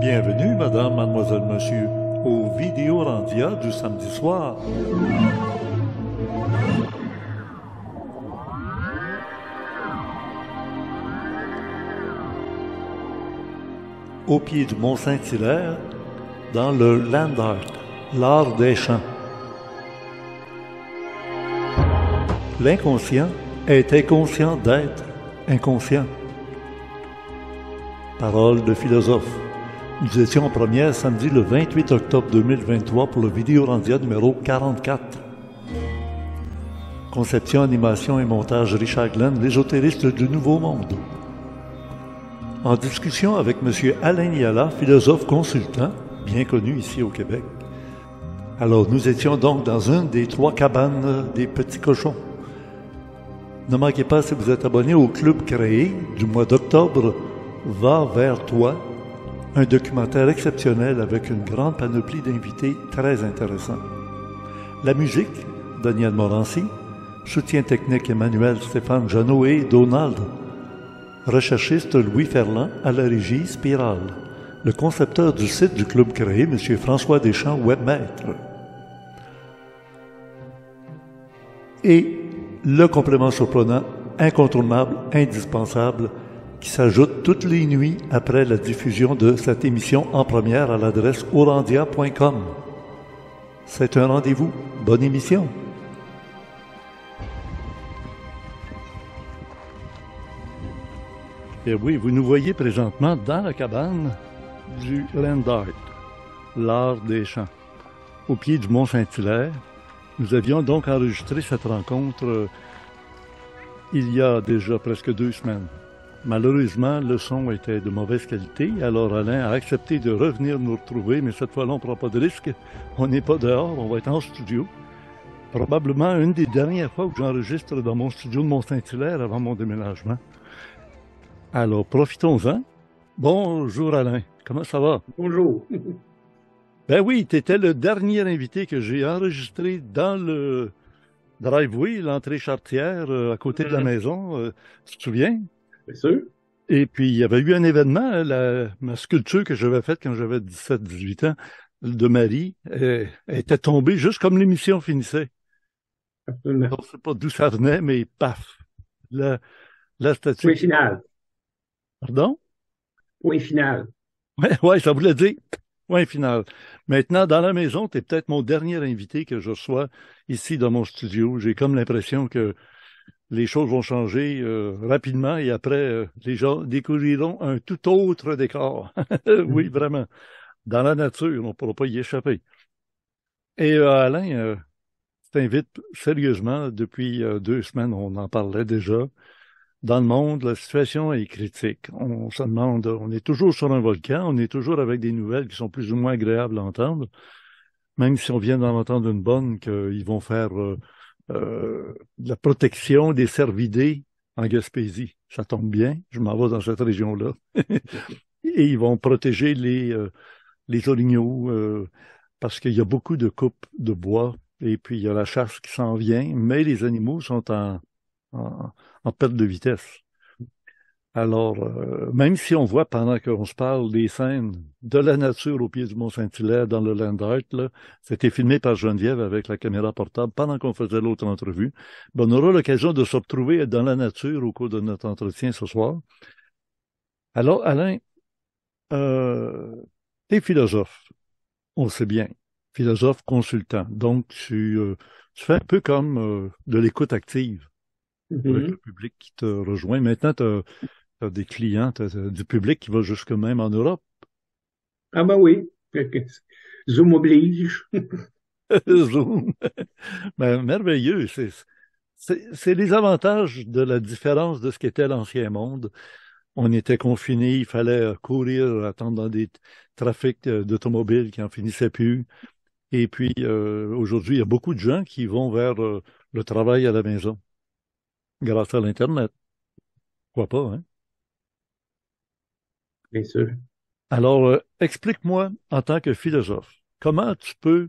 Bienvenue, madame, mademoiselle, monsieur, au Vidéorandia du samedi soir. Au pied du Mont Saint-Hilaire, dans le Land Art, l'art des champs. L'inconscient était conscient d'être inconscient. Parole de philosophe. Nous étions en première samedi le 28 octobre 2023 pour le Vidéorandia numéro 44. Conception, animation et montage Richard Glenn, l'ésotériste du Nouveau Monde. En discussion avec M. Alain Niala, philosophe consultant, bien connu ici au Québec. Alors, nous étions donc dans une des 3 cabanes des Petits Cochons. Ne manquez pas, si vous êtes abonné au club créé du mois d'octobre, Va vers toi, un documentaire exceptionnel avec une grande panoplie d'invités très intéressants. La musique, Daniel Morancy, soutien technique Emmanuel Stéphane Jeannot et Donald, recherchiste Louis Ferland à la régie Spirale, le concepteur du site du club créé, M. François Deschamps, webmaître. Et le complément surprenant, incontournable, indispensable, qui s'ajoute toutes les nuits après la diffusion de cette émission en première à l'adresse orandia.com. C'est un rendez-vous. Bonne émission. Et oui, vous nous voyez présentement dans la cabane du Land Art, l'art des champs, au pied du Mont Saint-Hilaire. Nous avions donc enregistré cette rencontre il y a déjà presque 2 semaines. Malheureusement, le son était de mauvaise qualité, alors Alain a accepté de revenir nous retrouver, mais cette fois-là, on ne prend pas de risque. On n'est pas dehors, on va être en studio. Probablement une des dernières fois où j'enregistre dans mon studio de Mont-Saint-Hilaire avant mon déménagement. Alors, profitons-en. Bonjour Alain, comment ça va? Bonjour. Ben oui, tu étais le dernier invité que j'ai enregistré dans le driveway, l'entrée charretière, à côté de la maison. Tu te souviens? Bien sûr. Et puis, il y avait eu un événement, ma sculpture que j'avais faite quand j'avais 17-18 ans, de Marie, était tombée juste comme l'émission finissait. Absolument. On ne sait pas d'où ça venait, mais paf, la statue. Point final. Pardon? Point final. Ouais, ça voulait dire point final. Maintenant, dans la maison, tu es peut-être mon dernier invité que je reçois ici dans mon studio. J'ai comme l'impression que les choses vont changer rapidement et après, les gens découvriront un tout autre décor. Oui, vraiment. Dans la nature, on ne pourra pas y échapper. Et Alain, je t'invite sérieusement, depuis 2 semaines, on en parlait déjà. Dans le monde, la situation est critique. On se demande, on est toujours sur un volcan, on est toujours avec des nouvelles qui sont plus ou moins agréables à entendre, même si on vient d'en entendre une bonne qu'ils vont faire de la protection des cervidés en Gaspésie. Ça tombe bien, je m'en vais dans cette région-là. Et ils vont protéger les orignaux parce qu'il y a beaucoup de coupes de bois et puis il y a la chasse qui s'en vient, mais les animaux sont en perte de vitesse. Alors, même si on voit pendant qu'on se parle des scènes de la nature au pied du Mont-Saint-Hilaire dans le Land Art, là, c'était filmé par Geneviève avec la caméra portable pendant qu'on faisait l'autre entrevue. Ben, on aura l'occasion de se retrouver dans la nature au cours de notre entretien ce soir. Alors, Alain, t'es philosophe, on le sait bien, philosophe consultant. Donc, tu fais un peu comme de l'écoute active avec le public qui te rejoint. Maintenant, tu as des clients, tu as du public qui va jusque même en Europe. Ah ben oui. Zoom oblige. Zoom. Ben, merveilleux. C'est les avantages de la différence de ce qu'était l'ancien monde. On était confinés, il fallait courir, attendre dans des trafics d'automobiles qui n'en finissaient plus. Et puis, aujourd'hui, il y a beaucoup de gens qui vont vers le travail à la maison grâce à l'Internet. Pourquoi pas, hein? Bien sûr. Alors, explique-moi, en tant que philosophe, comment tu peux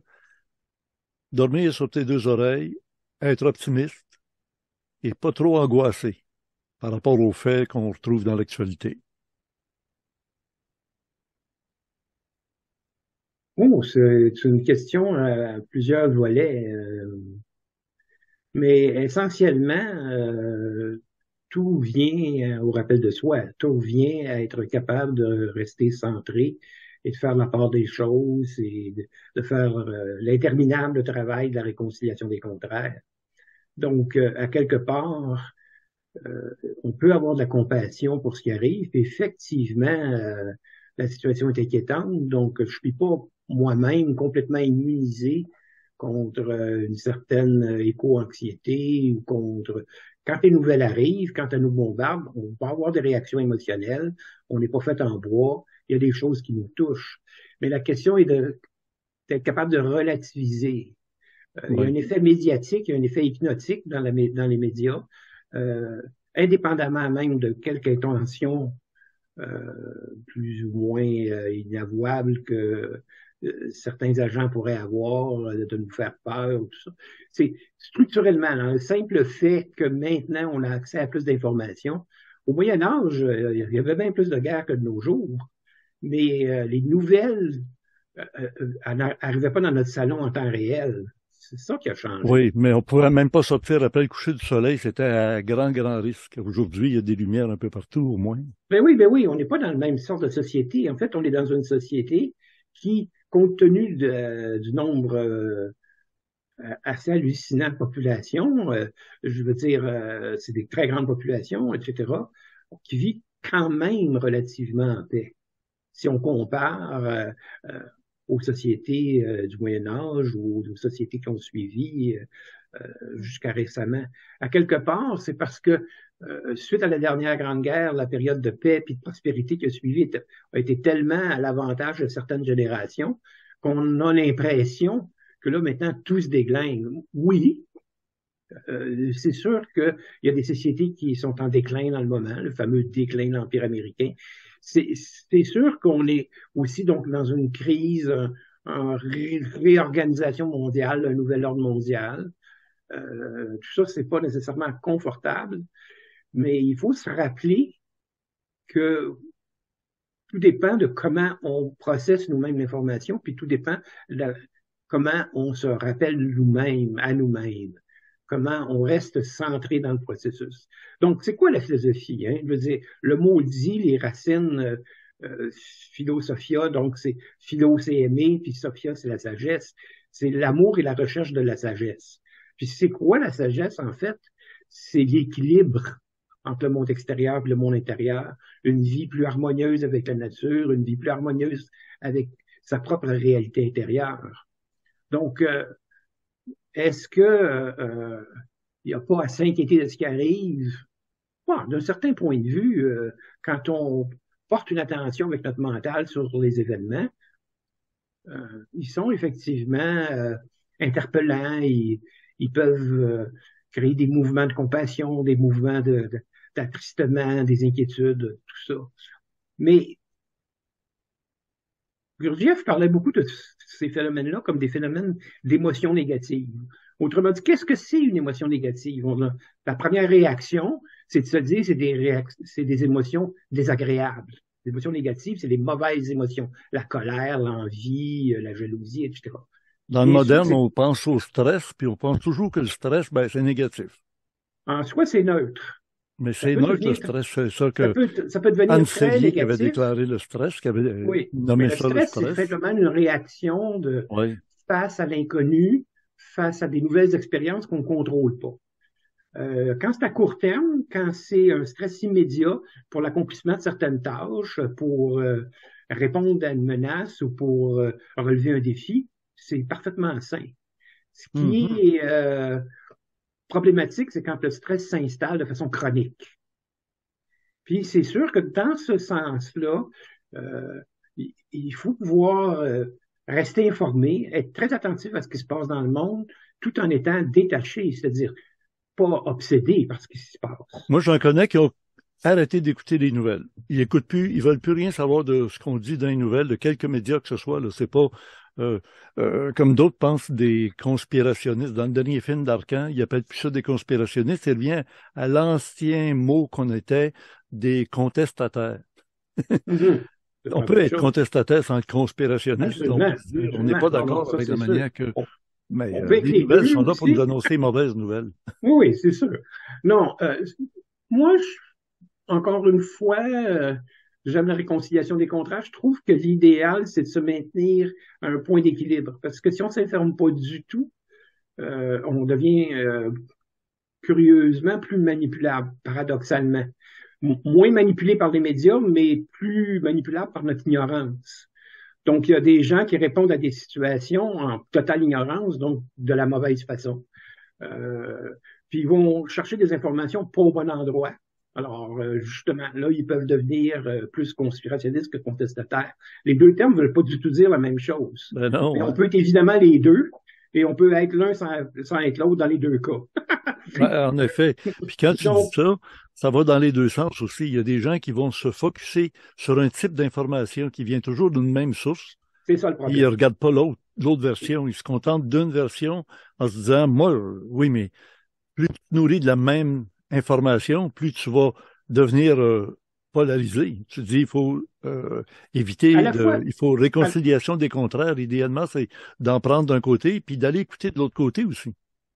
dormir sur tes 2 oreilles, être optimiste et pas trop angoissé par rapport aux faits qu'on retrouve dans l'actualité? Oh, c'est une question à plusieurs volets, mais essentiellement, tout vient au rappel de soi. Tout vient à être capable de rester centré et de faire la part des choses et de faire l'interminable travail de la réconciliation des contraires. Donc, à quelque part, euh, on peut avoir de la compassion pour ce qui arrive. Puis effectivement, la situation est inquiétante. Donc, je ne suis pas moi-même complètement immunisé contre une certaine éco-anxiété ou contre... Quand les nouvelles arrivent, quand elles nous bombardent, on va avoir des réactions émotionnelles. On n'est pas fait en bois. Il y a des choses qui nous touchent. Mais la question est d'être capable de relativiser. Il y a un Oui. effet médiatique, il y a un effet hypnotique dans les médias, euh, indépendamment même de quelque intention euh, plus ou moins inavouable que certains agents pourraient avoir de nous faire peur, tout ça. C'est structurellement, là, le simple fait que maintenant on a accès à plus d'informations. Au Moyen Âge, il y avait bien plus de guerres que de nos jours, mais les nouvelles n'arrivaient pas dans notre salon en temps réel. C'est ça qui a changé. Oui, mais on pourrait même pas sortir après le coucher du soleil. C'était à grand, grand risque. Aujourd'hui, il y a des lumières un peu partout, au moins. Ben oui, on n'est pas dans le même sort de société. En fait, on est dans une société qui, compte tenu du nombre assez hallucinant de population, je veux dire, c'est des très grandes populations, etc., qui vit quand même relativement en paix. Si on compare euh, aux sociétés du Moyen Âge ou aux sociétés qui ont suivi jusqu'à récemment. À quelque part, c'est parce que suite à la dernière Grande Guerre, la période de paix et de prospérité qui a suivi a été tellement à l'avantage de certaines générations qu'on a l'impression que là, maintenant, tout se déglingue. Oui, c'est sûr qu'il y a des sociétés qui sont en déclin dans le moment, le fameux déclin de l'Empire américain. C'est sûr qu'on est aussi donc dans une crise, une réorganisation mondiale, un nouvel ordre mondial. Tout ça, c'est pas nécessairement confortable, mais il faut se rappeler que tout dépend de comment on processe nous-mêmes l'information, puis tout dépend de comment on se rappelle nous-mêmes, à nous-mêmes, comment on reste centré dans le processus. Donc, c'est quoi la philosophie? Hein? Je veux dire, le mot dit, les racines philosophia, donc c'est philo, c'est aimer, puis sophia, c'est la sagesse. C'est l'amour et la recherche de la sagesse. Puis c'est quoi la sagesse, en fait? C'est l'équilibre entre le monde extérieur et le monde intérieur, une vie plus harmonieuse avec la nature, une vie plus harmonieuse avec sa propre réalité intérieure. Donc, est-ce que il n'y a pas à s'inquiéter de ce qui arrive? Bon, d'un certain point de vue, quand on porte une attention avec notre mental sur les événements, ils sont effectivement interpellants. Ils peuvent créer des mouvements de compassion, des mouvements d'attristement, des inquiétudes, tout ça. Mais Gurdjieff parlait beaucoup de ces phénomènes-là comme des phénomènes d'émotions négatives. Autrement dit, qu'est-ce que c'est une émotion négative? La première réaction, c'est de se dire c'est des émotions désagréables. Les émotions négatives, c'est les mauvaises émotions. La colère, l'envie, la jalousie, etc. Dans le Bien sûr, moderne, on pense au stress, puis on pense toujours que le stress, ben, c'est négatif. en soi, c'est neutre. Mais Ça c'est peut neutre, le devenir, stress. C'est ça que ça peut devenir Anne très Sellier qui avait négatif. déclaré le stress, qui avait Oui, mais nommé le ça le stress, c'est stress. simplement une réaction Oui. face à l'inconnu, face à des nouvelles expériences qu'on ne contrôle pas. Quand c'est à court terme, quand c'est un stress immédiat pour l'accomplissement de certaines tâches, pour répondre à une menace ou pour relever un défi, c'est parfaitement sain. Ce Mhm. qui est problématique, c'est quand le stress s'installe de façon chronique. Puis c'est sûr que dans ce sens-là, il faut pouvoir rester informé, être très attentif à ce qui se passe dans le monde, tout en étant détaché, c'est-à-dire pas obsédé par ce qui se passe. Moi, j'en connais qui ont arrêté d'écouter les nouvelles. Ils écoutent plus, ils veulent plus rien savoir de ce qu'on dit dans les nouvelles, de quelque média que ce soit. Là, c'est pas euh, comme d'autres pensent des conspirationnistes. Dans le dernier film d'Arcan, il appelle plus ça des conspirationnistes. Il revient à l'ancien mot qu'on était des contestataires. Mhm. c'est On pas la peut même être chose. contestataire sans être conspirationniste. On Absolument, peut se dire, on n'est absolument. pas Non, non, d'accord ça avec c'est la sûr. manière que... Mais On peut être les les nouvelles deux sont là pour nous aussi. annoncer mauvaises nouvelles. Oui, oui, c'est sûr. Non, moi, encore une fois, j'aime la réconciliation des contrats. Je trouve que l'idéal, c'est de se maintenir à un point d'équilibre. Parce que si on ne s'informe pas du tout, on devient curieusement plus manipulable, paradoxalement. Moins manipulé par les médias, mais plus manipulable par notre ignorance. Donc, il y a des gens qui répondent à des situations en totale ignorance, donc de la mauvaise façon. Euh, Puis ils vont chercher des informations pas au bon endroit. Alors, justement, là, ils peuvent devenir plus conspirationnistes que contestataires. Les deux termes ne veulent pas du tout dire la même chose. Ben Mais non, on hein. peut être évidemment les deux, et on peut être l'un sans être l'autre dans les deux cas. En effet. Puis quand tu dis Donc, ça, ça va dans les deux sens aussi. Il y a des gens qui vont se focuser sur un type d'information qui vient toujours d'une même source. c'est ça le Puis ils ne problème. regardent pas l'autre version. Ils se contentent d'une version en se disant, moi, oui, mais plus tu te nourris de la même information, plus tu vas devenir polarisé. Tu te dis, il faut À la fois, il faut à, réconciliation des contraires. Idéalement, c'est d'en prendre d'un côté, puis d'aller écouter de l'autre côté aussi.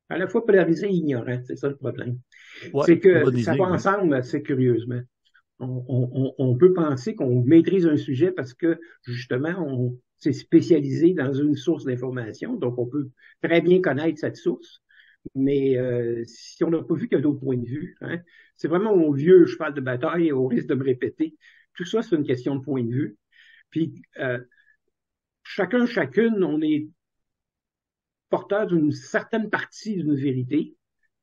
à la fois polarisé et ignorant, c'est ça le problème. Ouais, C'est une que bonne ça idée, va oui. ensemble assez curieusement. On peut penser qu'on maîtrise un sujet parce que, justement, on s'est spécialisé dans une source d'information, donc on peut très bien connaître cette source. Mais si on n'a pas vu qu'il y a d'autres points de vue, hein, c'est vraiment mon vieux cheval de bataille, au risque de me répéter. Tout ça, c'est une question de point de vue. Puis, chacune, on est porteur d'une certaine partie d'une vérité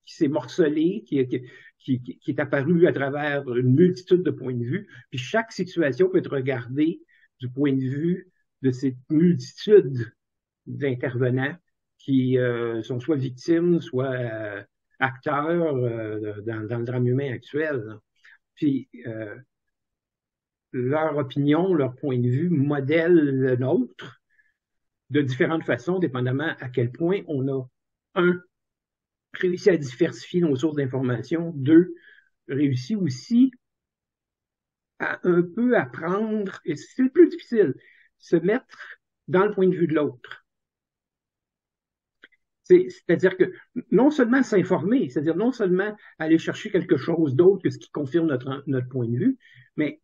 qui s'est morcelée, qui est apparue à travers une multitude de points de vue. Puis chaque situation peut être regardée du point de vue de cette multitude d'intervenants qui sont soit victimes, soit acteurs dans le drame humain actuel. Puis leur opinion, leur point de vue modèle le nôtre de différentes façons, dépendamment à quel point on a, un, réussi à diversifier nos sources d'information, deux, réussi aussi à un peu apprendre, et c'est le plus difficile, se mettre dans le point de vue de l'autre. C'est-à-dire que non seulement s'informer, c'est-à-dire non seulement aller chercher quelque chose d'autre que ce qui confirme notre point de vue, mais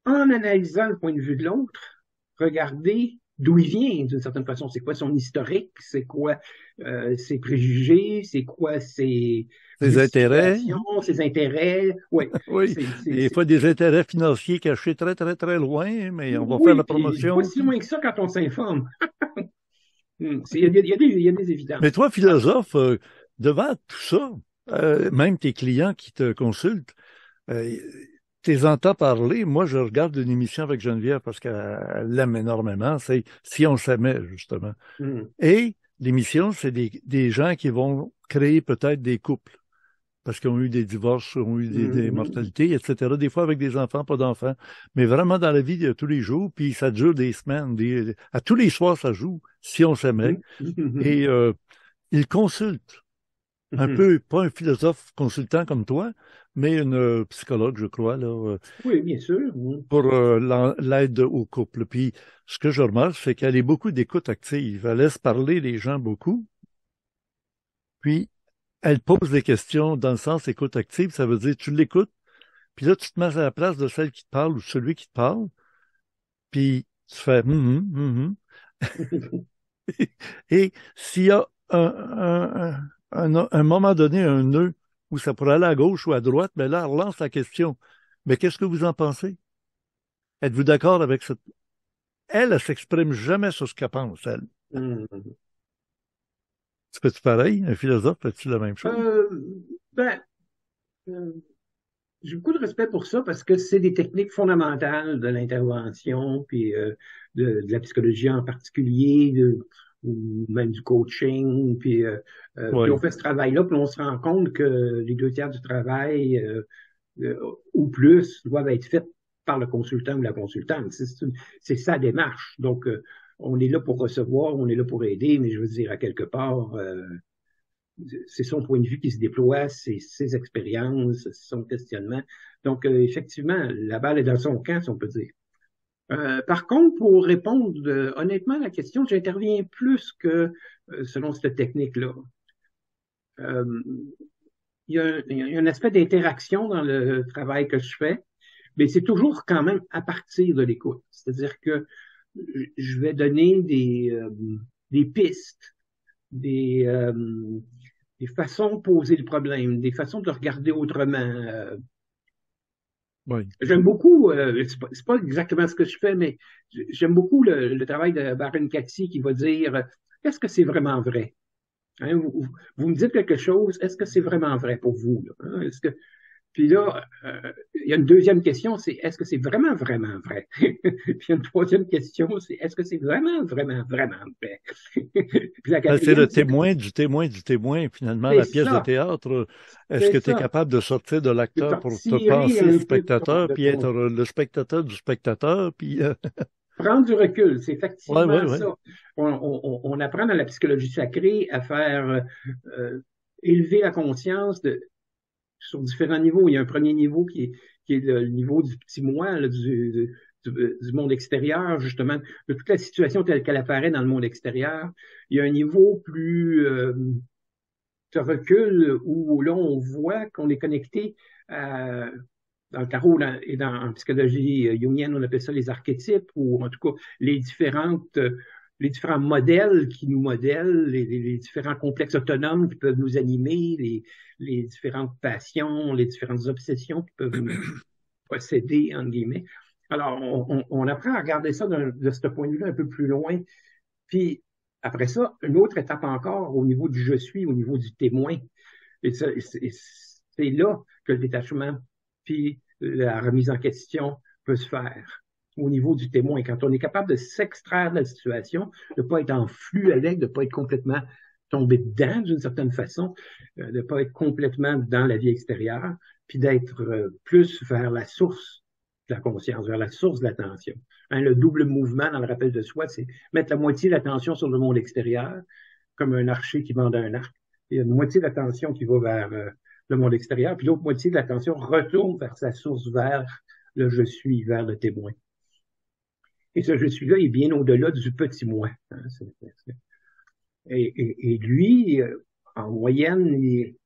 en analysant le point de vue de l'autre, regarder d'où il vient d'une certaine façon. C'est quoi son historique? C'est quoi ses préjugés? C'est quoi ses Ses intérêts, justifications? Ses intérêts? Oui, oui. Des fois, des intérêts financiers cachés très, très, très loin, mais on va faire oui, la puis pas promotion. si loin que ça quand on s'informe. Il y a des Mais évidences. toi, philosophe, devant tout ça, même tes clients qui te consultent, euh, t'es entends parler. Moi, je regarde une émission avec Geneviève parce qu'elle l'aime énormément. C'est Si on s'aimait, justement. Hum, Et l'émission, c'est des gens qui vont créer peut-être des couples parce qu'ils ont eu des divorces, ont eu des hum, mortalités, etc. Des fois avec des enfants, pas d'enfants. Mais vraiment dans la vie de tous les jours, puis ça dure des semaines. À tous les soirs, ça joue, si on s'aimait. hum, hum, Et ils consultent. Un hum. peu, pas un philosophe consultant comme toi, mais une psychologue, je crois, là, Oui, bien sûr. pour l'aide au couple. Puis, ce que je remarque, c'est qu'elle est beaucoup d'écoute active. Elle laisse parler les gens beaucoup, puis elle pose des questions dans le sens écoute active. Ça veut dire, tu l'écoutes, puis là, tu te mets à la place de celle qui te parle ou celui qui te parle, puis tu fais Et s'il y a un moment donné, un nœud où ça pourrait aller à gauche ou à droite, mais là, elle relance la question. Mais qu'est-ce que vous en pensez? Êtes-vous d'accord avec cette... Elle s'exprime jamais sur ce qu'elle pense, elle. Hum. Tu fais-tu pareil? Un philosophe, fais-tu la même chose? Euh, ben, euh, j'ai beaucoup de respect pour ça parce que c'est des techniques fondamentales de l'intervention, puis de la psychologie en particulier, ou même du coaching. Puis on Oui. fait ce travail-là, puis on se rend compte que les deux tiers du travail ou plus doivent être faits par le consultant ou la consultante. C'est sa démarche. Donc, on est là pour recevoir, on est là pour aider, mais je veux dire, à quelque part, c'est son point de vue qui se déploie, c'est ses expériences, c'est son questionnement. Donc, effectivement, la balle est dans son camp, si on peut dire. Par contre, pour répondre honnêtement à la question, j'interviens plus que selon cette technique-là. Euh, il y a un aspect d'interaction dans le travail que je fais, mais c'est toujours quand même à partir de l'écoute. C'est-à-dire que je vais donner des pistes, des, euh, des façons de poser le problème, des façons de le regarder autrement. Oui. J'aime beaucoup, c'est pas exactement ce que je fais, mais j'aime beaucoup le travail de Baron Katsy qui va dire est-ce que c'est vraiment vrai? Hein, vous me dites quelque chose, est-ce que c'est vraiment vrai pour vous? Là, hein? Est-ce que puis là, il y a une deuxième question, c'est est-ce que c'est vraiment, vraiment vrai? Puis il y a une troisième question, c'est est-ce que c'est vraiment, vraiment, vraiment vrai? Puis la Ben, c'est le quatrième, c'est témoin du témoin du témoin, finalement, c'est la pièce de ça, théâtre. Est-ce c'est que tu es ça. capable de sortir de De l'acteur t'en pour te retirer penser un peu spectateur, de puis être ton le spectateur du spectateur, puis prendre du recul, c'est ouais, ouais, effectivement ouais. ça. On apprend dans la psychologie sacrée à faire élever la conscience sur différents niveaux. Il y a un premier niveau qui est le niveau du petit moi, là, du monde extérieur, justement, de toute la situation telle qu'elle apparaît dans le monde extérieur. Il y a un niveau plus de recul où là, on voit qu'on est connecté à, dans le tarot et en psychologie jungienne, on appelle ça les archétypes, ou en tout cas les différents modèles qui nous modèlent, les différents complexes autonomes qui peuvent nous animer, les différentes passions, les différentes obsessions qui peuvent nous posséder, entre guillemets. Alors, on apprend à regarder ça de ce point de vue-là un peu plus loin. Puis, après ça, une autre étape encore au niveau du je suis, au niveau du témoin. Et c'est là que le détachement puis la remise en question peut se faire au niveau du témoin. Quand on est capable de s'extraire de la situation, de ne pas être en flux avec, de ne pas être complètement tombé dedans d'une certaine façon, de ne pas être complètement dans la vie extérieure, puis d'être plus vers la source de la conscience, vers la source de l'attention. Hein, le double mouvement dans le rappel de soi, c'est mettre la moitié de l'attention sur le monde extérieur, comme un archer qui bande un arc. Il y a une moitié de l'attention qui va vers le monde extérieur, puis l'autre moitié de l'attention retourne vers sa source, vers le je suis, vers le témoin. Et ce je suis-là est bien au-delà du petit moi. Hein, et lui, en moyenne, il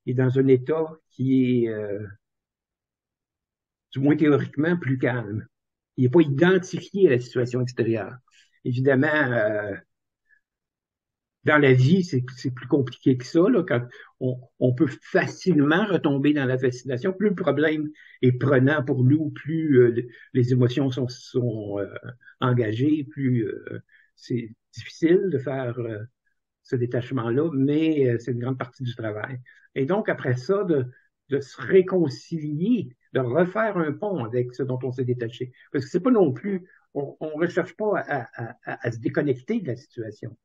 est dans un état qui est, du moins théoriquement, plus calme. Il n'est pas identifié à la situation extérieure. Évidemment, dans la vie, c'est plus compliqué que ça. Là, quand on peut facilement retomber dans la fascination. Plus le problème est prenant pour nous, plus les émotions sont engagées, plus c'est difficile de faire ce détachement-là, mais c'est une grande partie du travail. Et donc, après ça, de se réconcilier, de refaire un pont avec ce dont on s'est détaché. Parce que c'est pas non plus, on ne recherche pas à se déconnecter de la situation,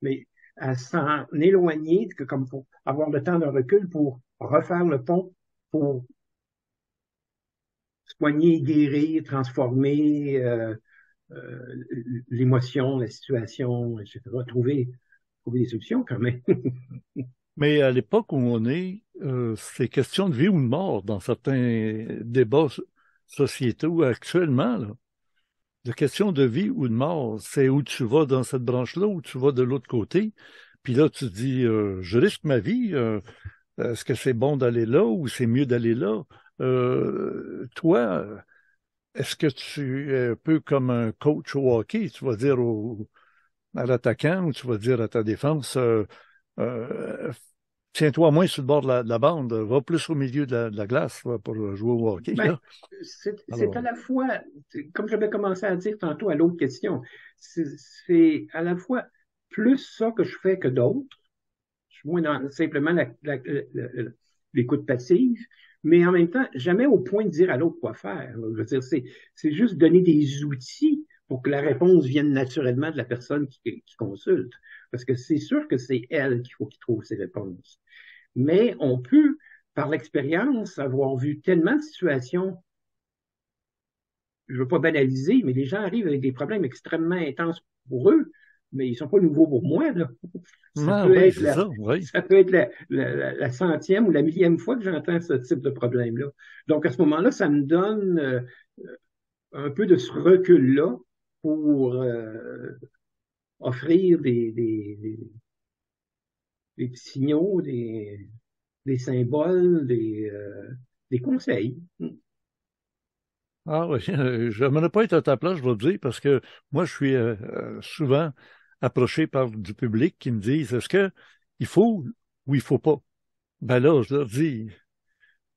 mais à s'en éloigner, comme pour avoir le temps de recul pour refaire le pont, pour soigner, guérir, transformer l'émotion, la situation, etc. Trouver des solutions quand même. Mais à l'époque où on est, c'est question de vie ou de mort dans certains débats sociétaux actuellement, là. La question de vie ou de mort, c'est où tu vas dans cette branche-là ou tu vas de l'autre côté. Puis là, tu dis, je risque ma vie. Est-ce que c'est bon d'aller là ou c'est mieux d'aller là? Toi, est-ce que tu es un peu comme un coach au hockey? Tu vas dire à l'attaquant ou tu vas dire à ta défense, euh, tiens-toi moins sur le bord de la bande, va plus au milieu de la glace pour jouer au hockey, Ben, là. c'est à Alors, la fois, comme j'avais commencé à dire tantôt à l'autre question, c'est à la fois plus ça que je fais que d'autres. Je suis moins dans simplement l'écoute passive, mais en même temps, jamais au point de dire à l'autre quoi faire. Je veux dire, c'est juste donner des outils pour que la réponse vienne naturellement de la personne qui consulte. Parce que c'est sûr que c'est elle qu'il faut qu'il trouve ses réponses. Mais on peut, par l'expérience, avoir vu tellement de situations, je ne veux pas banaliser, mais les gens arrivent avec des problèmes extrêmement intenses pour eux, mais ils ne sont pas nouveaux pour moi, là. Ça ah, peut oui, être c'est ça, oui. ça peut être la centième ou la millième fois que j'entends ce type de problème-là. Donc, à ce moment-là, ça me donne un peu de ce recul-là pour offrir des signaux, des symboles, des conseils. Ah oui, je n'aimerais pas être à ta place, je vais te dire, parce que moi, je suis souvent approché par du public qui me disent, est-ce que il faut ou il faut pas? Ben là, je leur dis,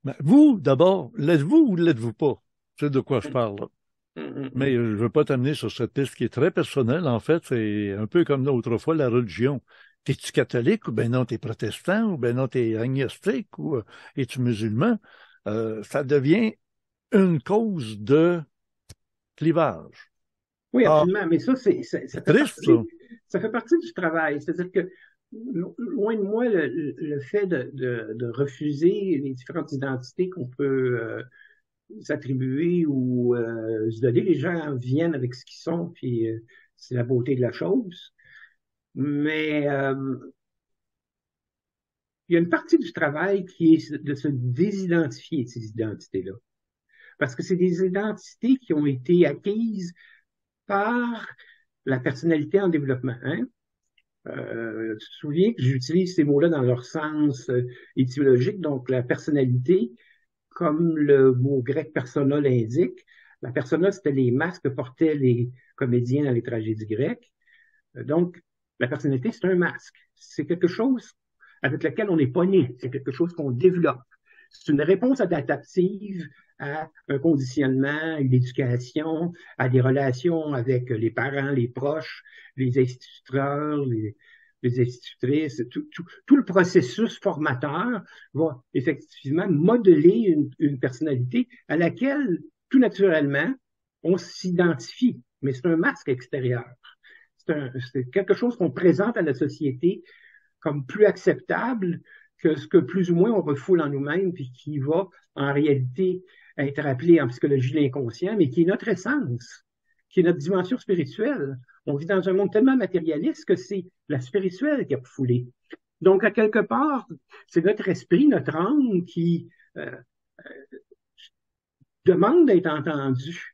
ben, vous, d'abord, l'êtes-vous ou l'êtes-vous pas? C'est de quoi je parle, là. Mais je ne veux pas t'amener sur cette piste qui est très personnelle. En fait, c'est un peu comme l'autre fois, la religion. Es-tu catholique ou ben non, t'es protestant ou ben non, t'es agnostique ou es-tu musulman? Ça devient une cause de clivage. Oui, Ah, absolument. Mais ça, c'est triste, ça. ça fait partie du travail. C'est-à-dire que, loin de moi, le fait de refuser les différentes identités qu'on peut s'attribuer ou se donner, les gens viennent avec ce qu'ils sont, puis c'est la beauté de la chose. Mais il y a une partie du travail qui est de se désidentifier de ces identités-là. Parce que c'est des identités qui ont été acquises par la personnalité en développement. Hein? Tu te souviens que j'utilise ces mots-là dans leur sens étymologique, donc la personnalité, comme le mot grec persona l'indique. La persona, c'était les masques que portaient les comédiens dans les tragédies grecques. Donc, la personnalité, c'est un masque. C'est quelque chose avec lequel on n'est pas né. C'est quelque chose qu'on développe. C'est une réponse adaptative à un conditionnement, une éducation, à des relations avec les parents, les proches, les instituteurs, les institutrices. Tout le processus formateur va effectivement modeler une personnalité à laquelle, tout naturellement, on s'identifie. Mais c'est un masque extérieur. C'est quelque chose qu'on présente à la société comme plus acceptable que ce que plus ou moins on refoule en nous-mêmes, puis qui va en réalité être appelé en psychologie l'inconscient, mais qui est notre essence, qui est notre dimension spirituelle. On vit dans un monde tellement matérialiste que c'est la spirituelle qui a refoulé. Donc, à quelque part, c'est notre esprit, notre âme qui demande d'être entendu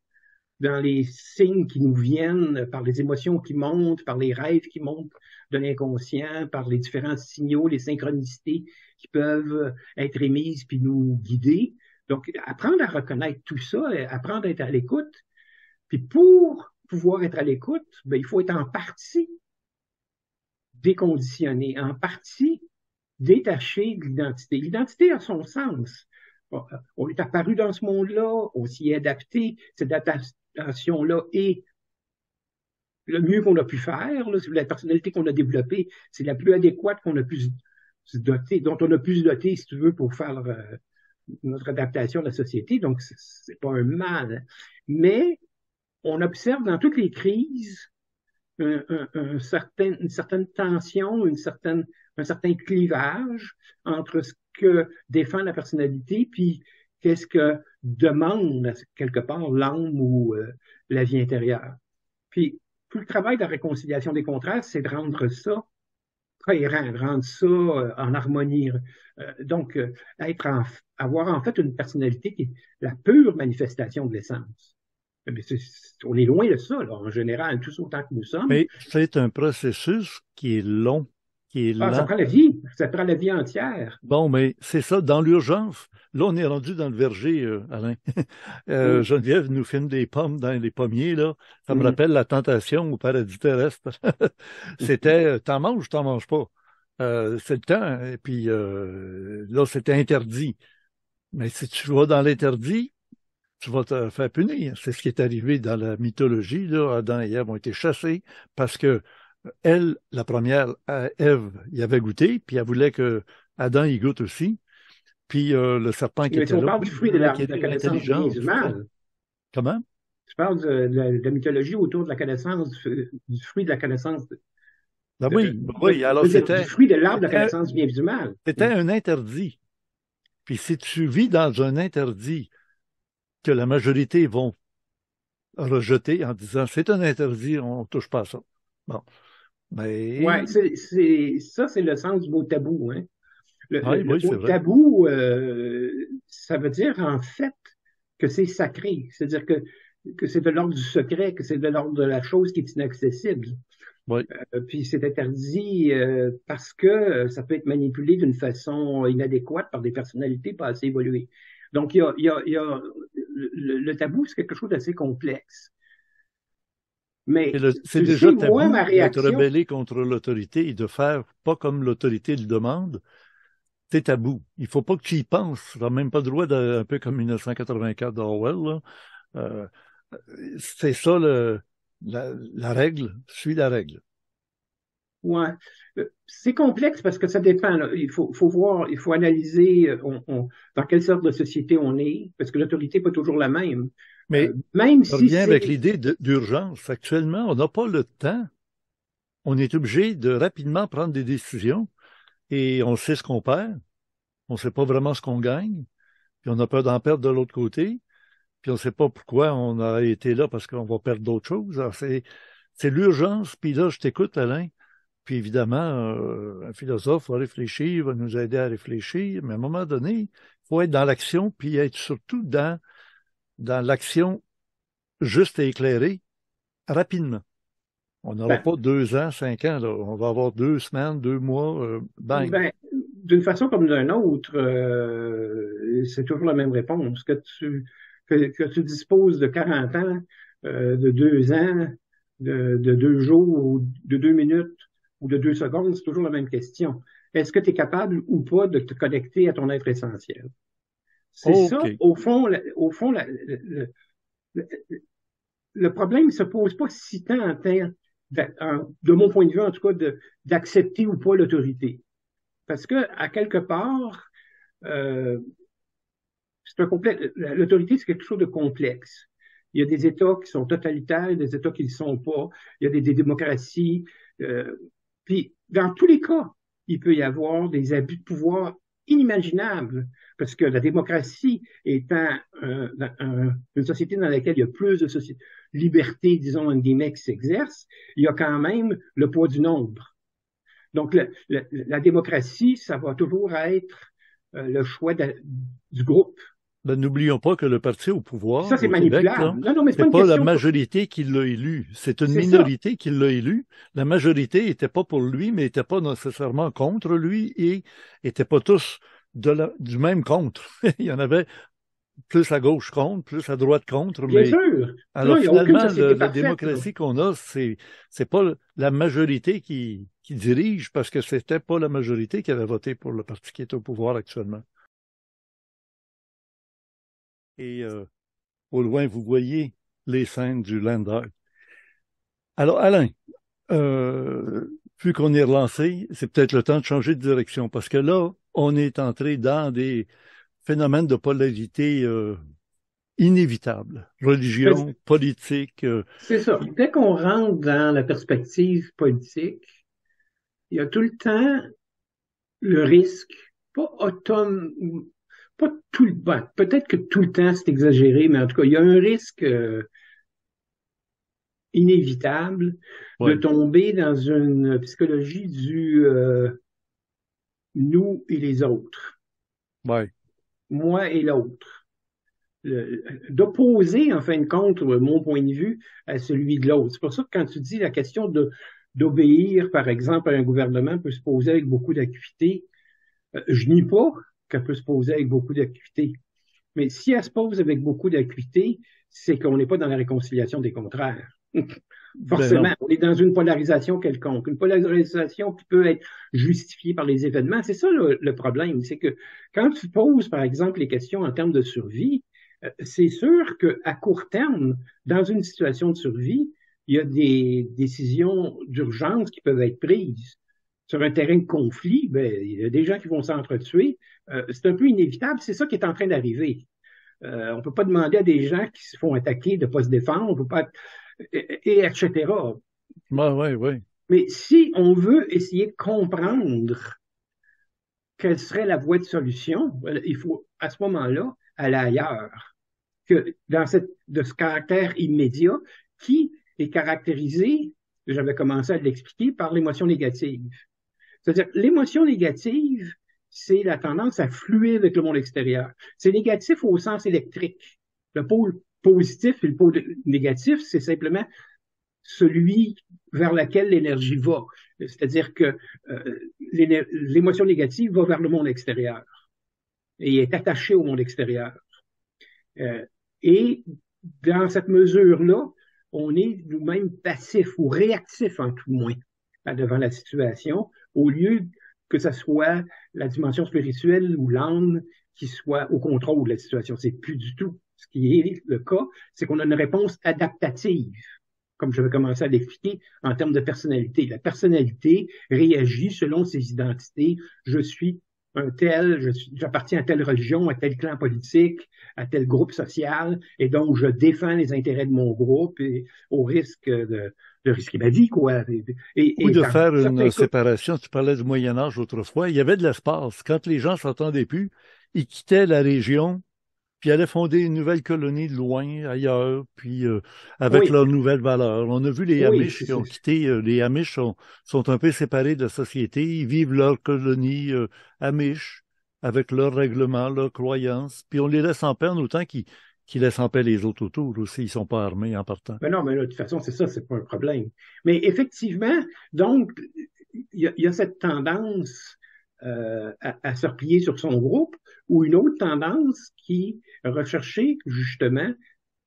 dans les signes qui nous viennent, par les émotions qui montent, par les rêves qui montent de l'inconscient, par les différents signaux, les synchronicités qui peuvent être émises puis nous guider. Donc, apprendre à reconnaître tout ça, apprendre à être à l'écoute. Puis pour pouvoir être à l'écoute, ben, il faut être en partie déconditionné, en partie détaché de l'identité. L'identité a son sens. On est apparu dans ce monde-là, on s'y est adapté. Cette adaptation-là est le mieux qu'on a pu faire. Là, la personnalité qu'on a développée, c'est la plus adéquate qu'on a pu se doter, dont on a pu se doter, si tu veux, pour faire notre adaptation à la société. Donc, c'est pas un mal. Mais on observe dans toutes les crises une certaine tension, un certain clivage entre ce que défend la personnalité puis qu'est-ce que demande quelque part l'âme ou la vie intérieure. Puis tout le travail de la réconciliation des contrastes, c'est de rendre ça cohérent, de rendre ça en harmonie. Donc, avoir en fait une personnalité qui est la pure manifestation de l'essence. Mais on est loin de ça, là, en général, tous autant que nous sommes. Mais c'est un processus qui est long, qui est Ah, ça lent. prend la vie. Ça prend la vie entière. Bon, mais c'est ça, dans l'urgence. Là, on est rendu dans le verger, Alain. Mm. Geneviève nous filme des pommes dans les pommiers, là. Ça me Mm. rappelle la tentation au paradis terrestre. C'était, t'en manges ou t'en manges pas. C'est le temps. Et puis, là, c'était interdit. Mais si tu vas dans l'interdit, tu vas te faire punir. C'est ce qui est arrivé dans la mythologie, là. Adam et Ève ont été chassés parce que elle, la première, Ève, y avait goûté, puis elle voulait que Adam y goûte aussi. Puis le serpent qui Mais était on là, parle du fruit de qui la était connaissance du bien et l'intelligence. du mal. Comment? Je parle de la mythologie autour de la connaissance, du fruit de la connaissance, Ben oui, ben oui. je Alors veux dire, du fruit de l'arbre de la c'était, connaissance du bien et du mal. c'était un interdit. Puis si tu vis dans un interdit que la majorité vont rejeter en disant c'est un interdit, on ne touche pas à ça. Bon. Mais Ouais, ça, c'est le sens du mot tabou, hein. oui, Le oui, mot c'est vrai. tabou, ça veut dire en fait que c'est sacré. C'est-à-dire que que c'est de l'ordre du secret, que c'est de l'ordre de la chose qui est inaccessible. Oui. Puis c'est interdit parce que ça peut être manipulé d'une façon inadéquate par des personnalités pas assez évoluées. Donc, le tabou, c'est quelque chose d'assez complexe. Mais C'est tu sais, déjà moi, ma tabou de te réaction, rebeller contre l'autorité et de faire pas comme l'autorité le demande. C'est tabou. Il faut pas que tu y penses. Tu n'as même pas le droit un peu comme 1984 d'Orwell, là. Euh, c'est ça la règle. Suis la règle. ouais, c'est complexe parce que ça dépend, là. Faut voir, il faut analyser dans quelle sorte de société on est, parce que l'autorité n'est pas toujours la même. Mais Même je si reviens avec c'est... l'idée d'urgence. Actuellement, on n'a pas le temps. On est obligé de rapidement prendre des décisions et on sait ce qu'on perd. On ne sait pas vraiment ce qu'on gagne. Puis on a peur d'en perdre de l'autre côté. Puis on ne sait pas pourquoi on a été là parce qu'on va perdre d'autres choses. Alors c'est l'urgence. Puis là, je t'écoute, Alain. Puis évidemment, un philosophe va réfléchir, va nous aider à réfléchir, mais à un moment donné, il faut être dans l'action, puis être surtout dans l'action juste et éclairée, rapidement. On n'aura Ben, pas 2 ans, 5 ans, là. On va avoir 2 semaines, 2 mois, bang. ben, d'une façon comme d'une autre, c'est toujours la même réponse. Que tu disposes de 40 ans, de 2 ans, de 2 jours, ou de 2 minutes, ou de 2 secondes, c'est toujours la même question. Est-ce que tu es capable ou pas de te connecter à ton être essentiel? C'est ça, OK. le, le problème ne se pose pas si tant en termes, de mon point de vue en tout cas, d'accepter ou pas l'autorité. Parce que, à quelque part, euh, l'autorité, c'est quelque chose de complexe. Il y a des États qui sont totalitaires, des États qui ne le sont pas. Il y a des démocraties. Euh, Puis, dans tous les cas, il peut y avoir des abus de pouvoir inimaginables, parce que la démocratie étant une société dans laquelle il y a plus de liberté, disons, en guillemets, qui s'exerce, il y a quand même le poids du nombre. Donc, la démocratie, ça va toujours être le choix du groupe. Ben, n'oublions pas que le parti au Puis ça, pouvoir c'est au Québec, là, manipulable. Non, non, mais c'est pas c'est une pas la question. majorité qui l'a élu. C'est une C'est ça. minorité qui l'a élu. La majorité était pas pour lui, mais était pas nécessairement contre lui et étaient pas tous du même contre. Il y en avait plus à gauche contre, plus à droite contre, Bien mais sûr. Non, alors il n'y a aucune finalement, société la parfaite, là. démocratie qu'on a, c'est pas la majorité qui dirige parce que c'était pas la majorité qui avait voté pour le parti qui est au pouvoir actuellement. Et au loin, vous voyez les scènes du Land Art. Alors, Alain, euh, vu qu'on est relancé, c'est peut-être le temps de changer de direction parce que là, on est entré dans des phénomènes de polarité inévitables. Ben, Religion, politique. c'est ça. Dès qu'on rentre dans la perspective politique, il y a tout le temps le risque, pas automne, pas tout le temps, peut-être que tout le temps c'est exagéré, mais en tout cas, il y a un risque inévitable de Oui, tomber dans une psychologie du nous et les autres, oui, moi et l'autre. D'opposer, en fin de compte, mon point de vue à celui de l'autre. C'est pour ça que quand tu dis la question d'obéir, par exemple, à un gouvernement peut se poser avec beaucoup d'acuité, je nie pas qu'elle peut se poser avec beaucoup d'acuité. Mais si elle se pose avec beaucoup d'acuité, c'est qu'on n'est pas dans la réconciliation des contraires. ben Forcément, non. on est dans une polarisation quelconque, une polarisation qui peut être justifiée par les événements. C'est ça le problème, c'est que quand tu poses, par exemple, les questions en termes de survie, c'est sûr qu'à court terme, dans une situation de survie, il y a des décisions d'urgence qui peuvent être prises. Sur un terrain de conflit, ben, il y a des gens qui vont s'entretuer. C'est un peu inévitable. C'est ça qui est en train d'arriver. On ne peut pas demander à des gens qui se font attaquer de ne pas se défendre, on peut pas, etc. Oui, oui, oui. Mais si on veut essayer de comprendre quelle serait la voie de solution, il faut à ce moment-là aller ailleurs. Que dans de ce caractère immédiat qui est caractérisé, j'avais commencé à l'expliquer, par l'émotion négative. C'est-à-dire, l'émotion négative, c'est la tendance à fluer avec le monde extérieur. C'est négatif au sens électrique. Le pôle positif et le pôle négatif, c'est simplement celui vers lequel l'énergie va. C'est-à-dire que l'émotion négative va vers le monde extérieur et est attachée au monde extérieur. Et dans cette mesure-là, on est nous-mêmes passifs ou réactifs en tout moins devant la situation, au lieu que ce soit la dimension spirituelle ou l'âme qui soit au contrôle de la situation. C'est plus du tout ce qui est le cas, c'est qu'on a une réponse adaptative, comme je vais commencer à l'expliquer en termes de personnalité. La personnalité réagit selon ses identités. Je suis un tel, j'appartiens à telle religion, à tel clan politique, à tel groupe social, et donc je défends les intérêts de mon groupe et, au risque de risquer ma vie, quoi. Ou de Dans faire une certains cas, séparation. Tu parlais du Moyen Âge autrefois. Il y avait de l'espace. Quand les gens s'entendaient plus, ils quittaient la région, puis allaient fonder une nouvelle colonie de loin, ailleurs, puis avec oui, leurs nouvelles valeurs. On a vu les oui, Amish qui ont quitté. Les Amish sont un peu séparés de la société. Ils vivent leur colonie Amish avec leurs règlements, leurs croyances, puis on les laisse en paix en autant qu'ils laissent en paix les autres autour aussi. Ils sont pas armés en partant. ben non, mais là, de toute façon, c'est ça, c'est pas un problème. Mais effectivement, donc, il y a cette tendance à se replier sur son groupe, ou une autre tendance qui recherchait justement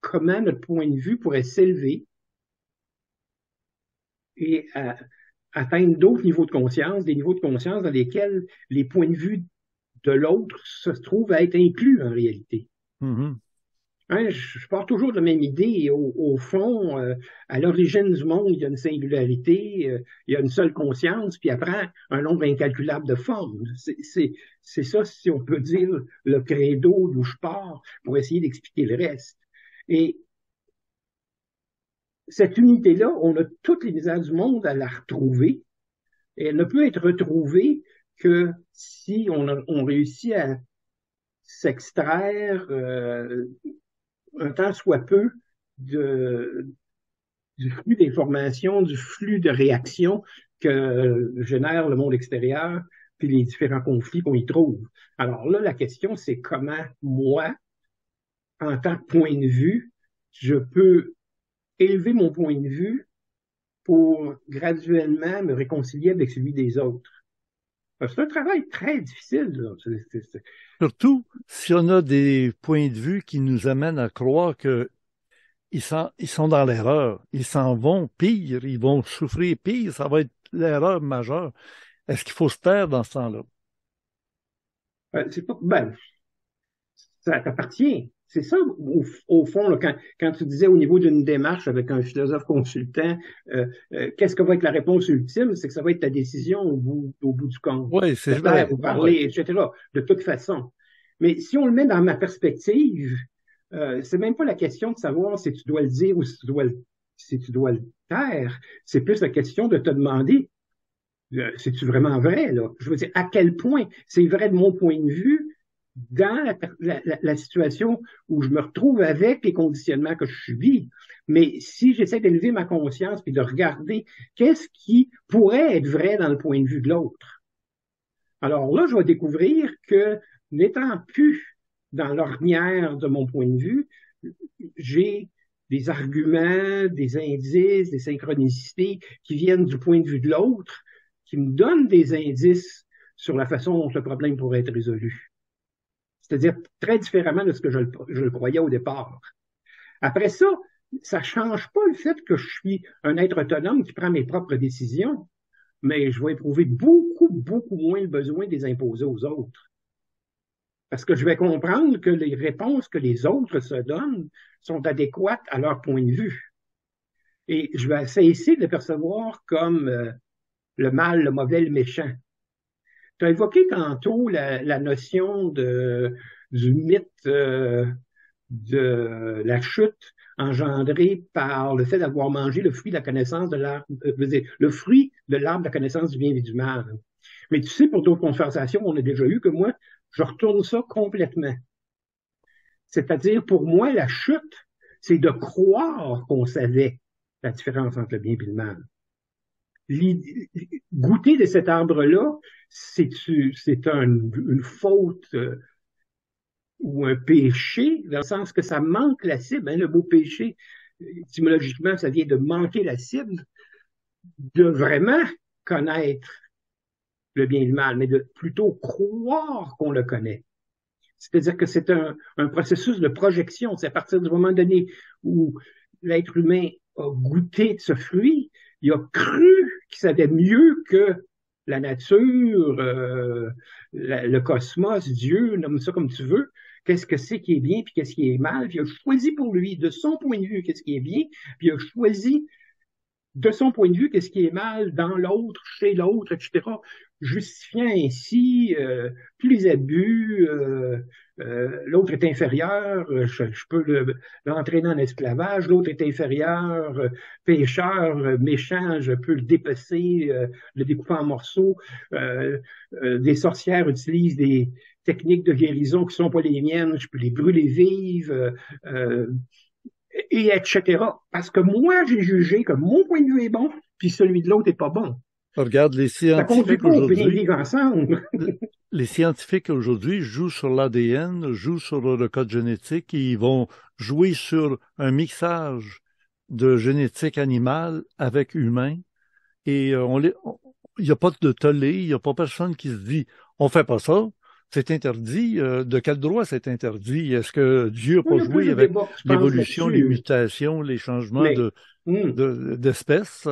comment notre point de vue pourrait s'élever et atteindre d'autres niveaux de conscience, des niveaux de conscience dans lesquels les points de vue de l'autre se trouvent à être inclus en réalité. Mhm. Hein, je pars toujours de la même idée. Au fond, à l'origine du monde, il y a une singularité, il y a une seule conscience, puis après, un nombre incalculable de formes. C'est ça, si on peut dire, le credo d'où je pars pour essayer d'expliquer le reste. Et cette unité-là, on a toutes les misères du monde à la retrouver, et elle ne peut être retrouvée que si on réussit à s'extraire un tant soit peu du flux d'informations, du flux de réactions que génère le monde extérieur, puis les différents conflits qu'on y trouve. Alors là, la question, c'est comment moi, en tant que point de vue, je peux élever mon point de vue pour graduellement me réconcilier avec celui des autres. C'est un travail très difficile, là. Surtout si on a des points de vue qui nous amènent à croire que ils sont dans l'erreur. Ils s'en vont pire, ils vont souffrir pire, ça va être l'erreur majeure. Est-ce qu'il faut se taire dans ce temps-là? C'est pas, ben, ça t'appartient. C'est ça, au fond, là, quand tu disais au niveau d'une démarche avec un philosophe consultant, qu'est-ce que va être la réponse ultime? C'est que ça va être ta décision au bout du compte. Oui, Se c'est vrai. taire ou Ouais. parler, etc. De toute façon. Mais si on le met dans ma perspective, c'est même pas la question de savoir si tu dois le dire ou si tu dois le taire. C'est plus la question de te demander, c'est-tu vraiment vrai, là? Je veux dire, à quel point c'est vrai de mon point de vue dans la situation où je me retrouve avec les conditionnements que je subis. Mais si j'essaie d'élever ma conscience puis de regarder qu'est-ce qui pourrait être vrai dans le point de vue de l'autre. Alors là, je vais découvrir que n'étant plus dans l'ornière de mon point de vue, j'ai des arguments, des indices, des synchronicités qui viennent du point de vue de l'autre, qui me donnent des indices sur la façon dont le problème pourrait être résolu. C'est-à-dire très différemment de ce que je le croyais au départ. Après ça, ça ne change pas le fait que je suis un être autonome qui prend mes propres décisions, mais je vais éprouver beaucoup, beaucoup moins le besoin de les imposer aux autres. Parce que je vais comprendre que les réponses que les autres se donnent sont adéquates à leur point de vue. Et je vais cesser de les percevoir comme le mal, le mauvais, le méchant. Tu as évoqué tantôt la notion du mythe de la chute engendrée par le fait d'avoir mangé le fruit de la connaissance de l'arbre, le fruit de l'arbre de la connaissance du bien et du mal. Mais tu sais, pour d'autres conversations on a déjà eu que moi, je retourne ça complètement. C'est-à-dire, pour moi, la chute, c'est de croire qu'on savait la différence entre le bien et le mal. Goûter de cet arbre-là, c'est une faute ou un péché, dans le sens que ça manque la cible. Hein, le mot péché, étymologiquement, ça vient de manquer la cible, de vraiment connaître le bien et le mal, mais de plutôt croire qu'on le connaît. C'est-à-dire que c'est un processus de projection. C'est à partir du moment donné où l'être humain a goûté de ce fruit, il a cru qu'il savait mieux que la nature, le cosmos, Dieu, nomme ça comme tu veux, qu'est-ce que c'est qui est bien puis qu'est-ce qui est mal, puis il a choisi pour lui, de son point de vue, qu'est-ce qui est bien, puis il a choisi de son point de vue, qu'est-ce qui est mal dans l'autre, chez l'autre, etc., justifiant ainsi tous les abus, l'autre est inférieur, je peux l'entraîner en esclavage, l'autre est inférieur, pécheur, méchant, je peux le dépecer, le découper en morceaux. Des sorcières utilisent des techniques de guérison qui ne sont pas les miennes, je peux les brûler vives. Et etc. Parce que moi, j'ai jugé que mon point de vue est bon, puis celui de l'autre n'est pas bon. Regarde, Ça conduit pas au bien vivre ensemble. Les scientifiques aujourd'hui jouent sur l'ADN, jouent sur le code génétique et ils vont jouer sur un mixage de génétique animale avec humain. Et il n'y a pas de tollé, il n'y a pas personne qui se dit on fait pas ça, c'est interdit. De quel droit c'est interdit? Est-ce que Dieu n'a pas joué avec l'évolution, les mutations, les changements d'espèces?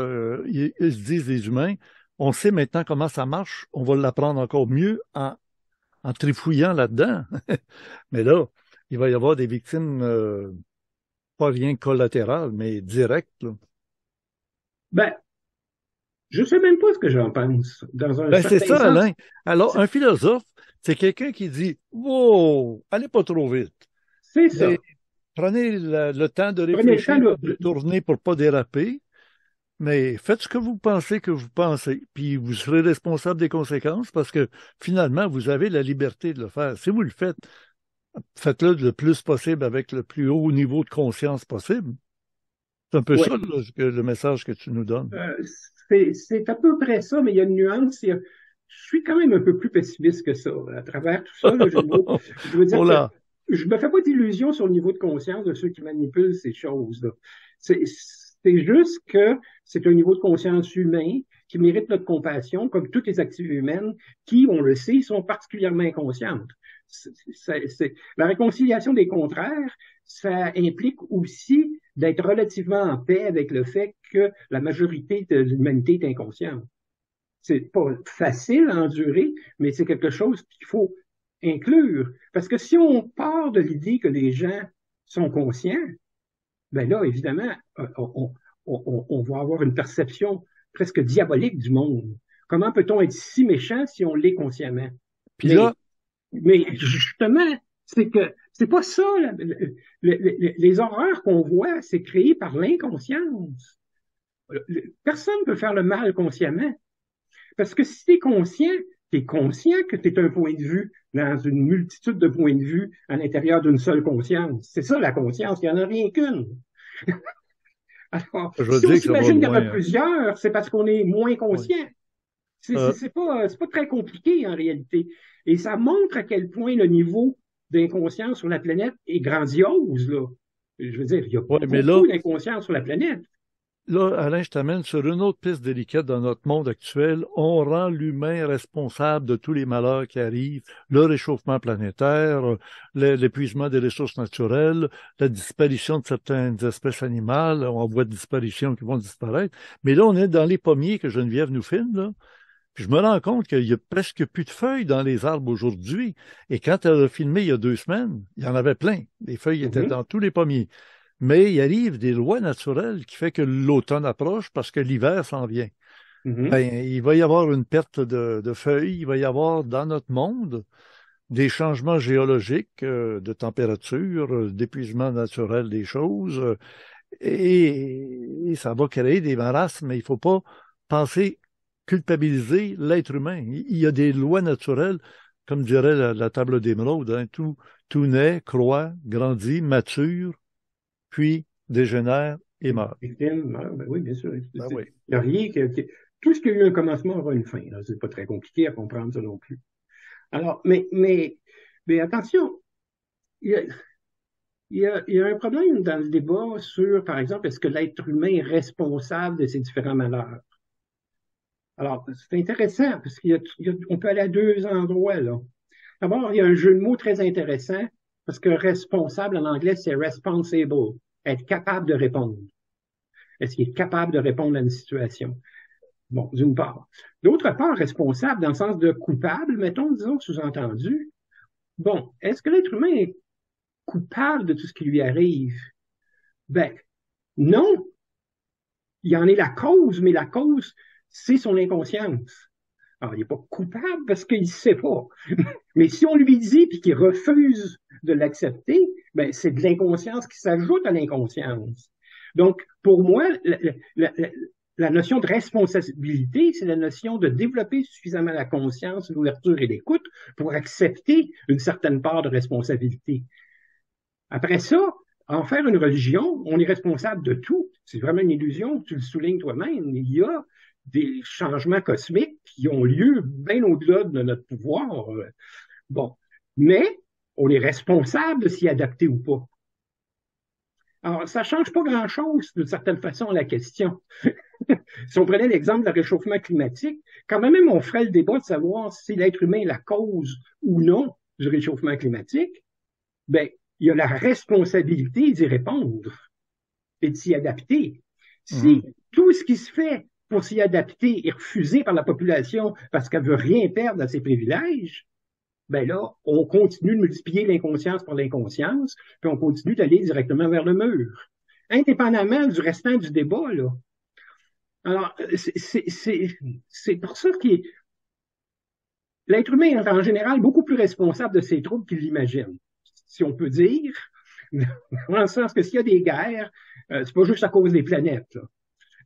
Ils se disent les humains, on sait maintenant comment ça marche, on va l'apprendre encore mieux en trifouillant là-dedans. Mais là, il va y avoir des victimes pas rien collatérales, mais directes. Là. Ben, je sais même pas ce que j'en pense. Dans un c'est ça, sens, Alain. Alors, un philosophe, c'est quelqu'un qui dit « Wow, allez pas trop vite. » C'est ça. Prenez le temps de réfléchir, de tourner pour pas déraper, mais faites ce que vous pensez, puis vous serez responsable des conséquences parce que finalement, vous avez la liberté de le faire. Si vous le faites, faites-le le plus possible avec le plus haut niveau de conscience possible. C'est un peu ça le message que tu nous donnes. C'est à peu près ça, mais il y a une nuance. Je suis quand même un peu plus pessimiste que ça. À travers tout ça, je veux dire que je me fais pas d'illusions sur le niveau de conscience de ceux qui manipulent ces choses-là. C'est juste que c'est un niveau de conscience humain qui mérite notre compassion, comme toutes les activités humaines qui, on le sait, sont particulièrement inconscientes. La réconciliation des contraires, ça implique aussi d'être relativement en paix avec le fait que la majorité de l'humanité est inconsciente. C'est pas facile à endurer, mais c'est quelque chose qu'il faut inclure. Parce que si on part de l'idée que les gens sont conscients, ben là, évidemment, on va avoir une perception presque diabolique du monde. Comment peut-on être si méchant si on l'est consciemment? Mais justement, c'est que c'est pas ça. Les horreurs qu'on voit, c'est créé par l'inconscience. Personne ne peut faire le mal consciemment. Parce que si tu es conscient que tu es un point de vue dans une multitude de points de vue à l'intérieur d'une seule conscience. C'est ça la conscience, il n'y en a rien qu'une. Alors, si on s'imagine qu'il y en a plusieurs, c'est parce qu'on est moins conscient. C'est pas très compliqué en réalité. Et ça montre à quel point le niveau d'inconscience sur la planète est grandiose, là. Je veux dire, il y a beaucoup d'inconscience sur la planète. Là, Alain, je t'amène sur une autre piste délicate dans notre monde actuel. On rend l'humain responsable de tous les malheurs qui arrivent, le réchauffement planétaire, l'épuisement des ressources naturelles, la disparition de certaines espèces animales. On voit des disparitions qui vont disparaître. Mais là, on est dans les pommiers que Geneviève nous filme, là. Puis je me rends compte qu'il y a presque plus de feuilles dans les arbres aujourd'hui. Et quand elle a filmé il y a 2 semaines, il y en avait plein. Les feuilles étaient dans tous les pommiers. Mais il arrive des lois naturelles qui fait que l'automne approche parce que l'hiver s'en vient. Ben, il va y avoir une perte de feuilles, il va y avoir dans notre monde des changements géologiques, de température, d'épuisement naturel des choses, et ça va créer des marasmes, mais il ne faut pas penser culpabiliser l'être humain. Il y a des lois naturelles, comme dirait la table d'émeraude, hein, tout naît, croît, grandit, mature, puis dégénère et meurt. Ben oui, bien sûr. Il n'y a rien tout ce qui a eu un commencement aura une fin. C'est pas très compliqué à comprendre ça non plus. Alors, mais attention, il y a, il y a un problème dans le débat sur, par exemple, est-ce que l'être humain est responsable de ses différents malheurs? Alors, c'est intéressant parce qu'on peut aller à deux endroits, là. D'abord, il y a un jeu de mots très intéressant parce que responsable en anglais, c'est responsible, être capable de répondre. Est-ce qu'il est capable de répondre à une situation? Bon, d'une part. D'autre part, responsable dans le sens de coupable, mettons, disons, sous-entendu. Bon, est-ce que l'être humain est coupable de tout ce qui lui arrive? Ben, non. Il en est la cause, mais la cause, c'est son inconscience. Alors, il n'est pas coupable parce qu'il ne sait pas. Mais si on lui dit puis qu'il refuse de l'accepter, ben, c'est de l'inconscience qui s'ajoute à l'inconscience. Donc, pour moi, la notion de responsabilité, c'est la notion de développer suffisamment la conscience, l'ouverture et l'écoute pour accepter une certaine part de responsabilité. Après ça, en faire une religion, on est responsable de tout. C'est vraiment une illusion, tu le soulignes toi-même. Il y a des changements cosmiques qui ont lieu bien au-delà de notre pouvoir. Bon, mais on est responsable de s'y adapter ou pas. Alors, ça ne change pas grand-chose, d'une certaine façon, à la question. Si on prenait l'exemple du réchauffement climatique, quand même, on ferait le débat de savoir si l'être humain est la cause ou non du réchauffement climatique, ben, il y a la responsabilité d'y répondre et de s'y adapter. Si tout ce qui se fait pour s'y adapter est refusé par la population parce qu'elle veut rien perdre à ses privilèges, ben là, on continue de multiplier l'inconscience par l'inconscience, puis on continue d'aller directement vers le mur. Indépendamment du restant du débat, là. Alors, c'est pour ça que l'être humain est en général beaucoup plus responsable de ses troubles qu'il l'imagine, si on peut dire, dans le sens que s'il y a des guerres, c'est pas juste à cause des planètes, là.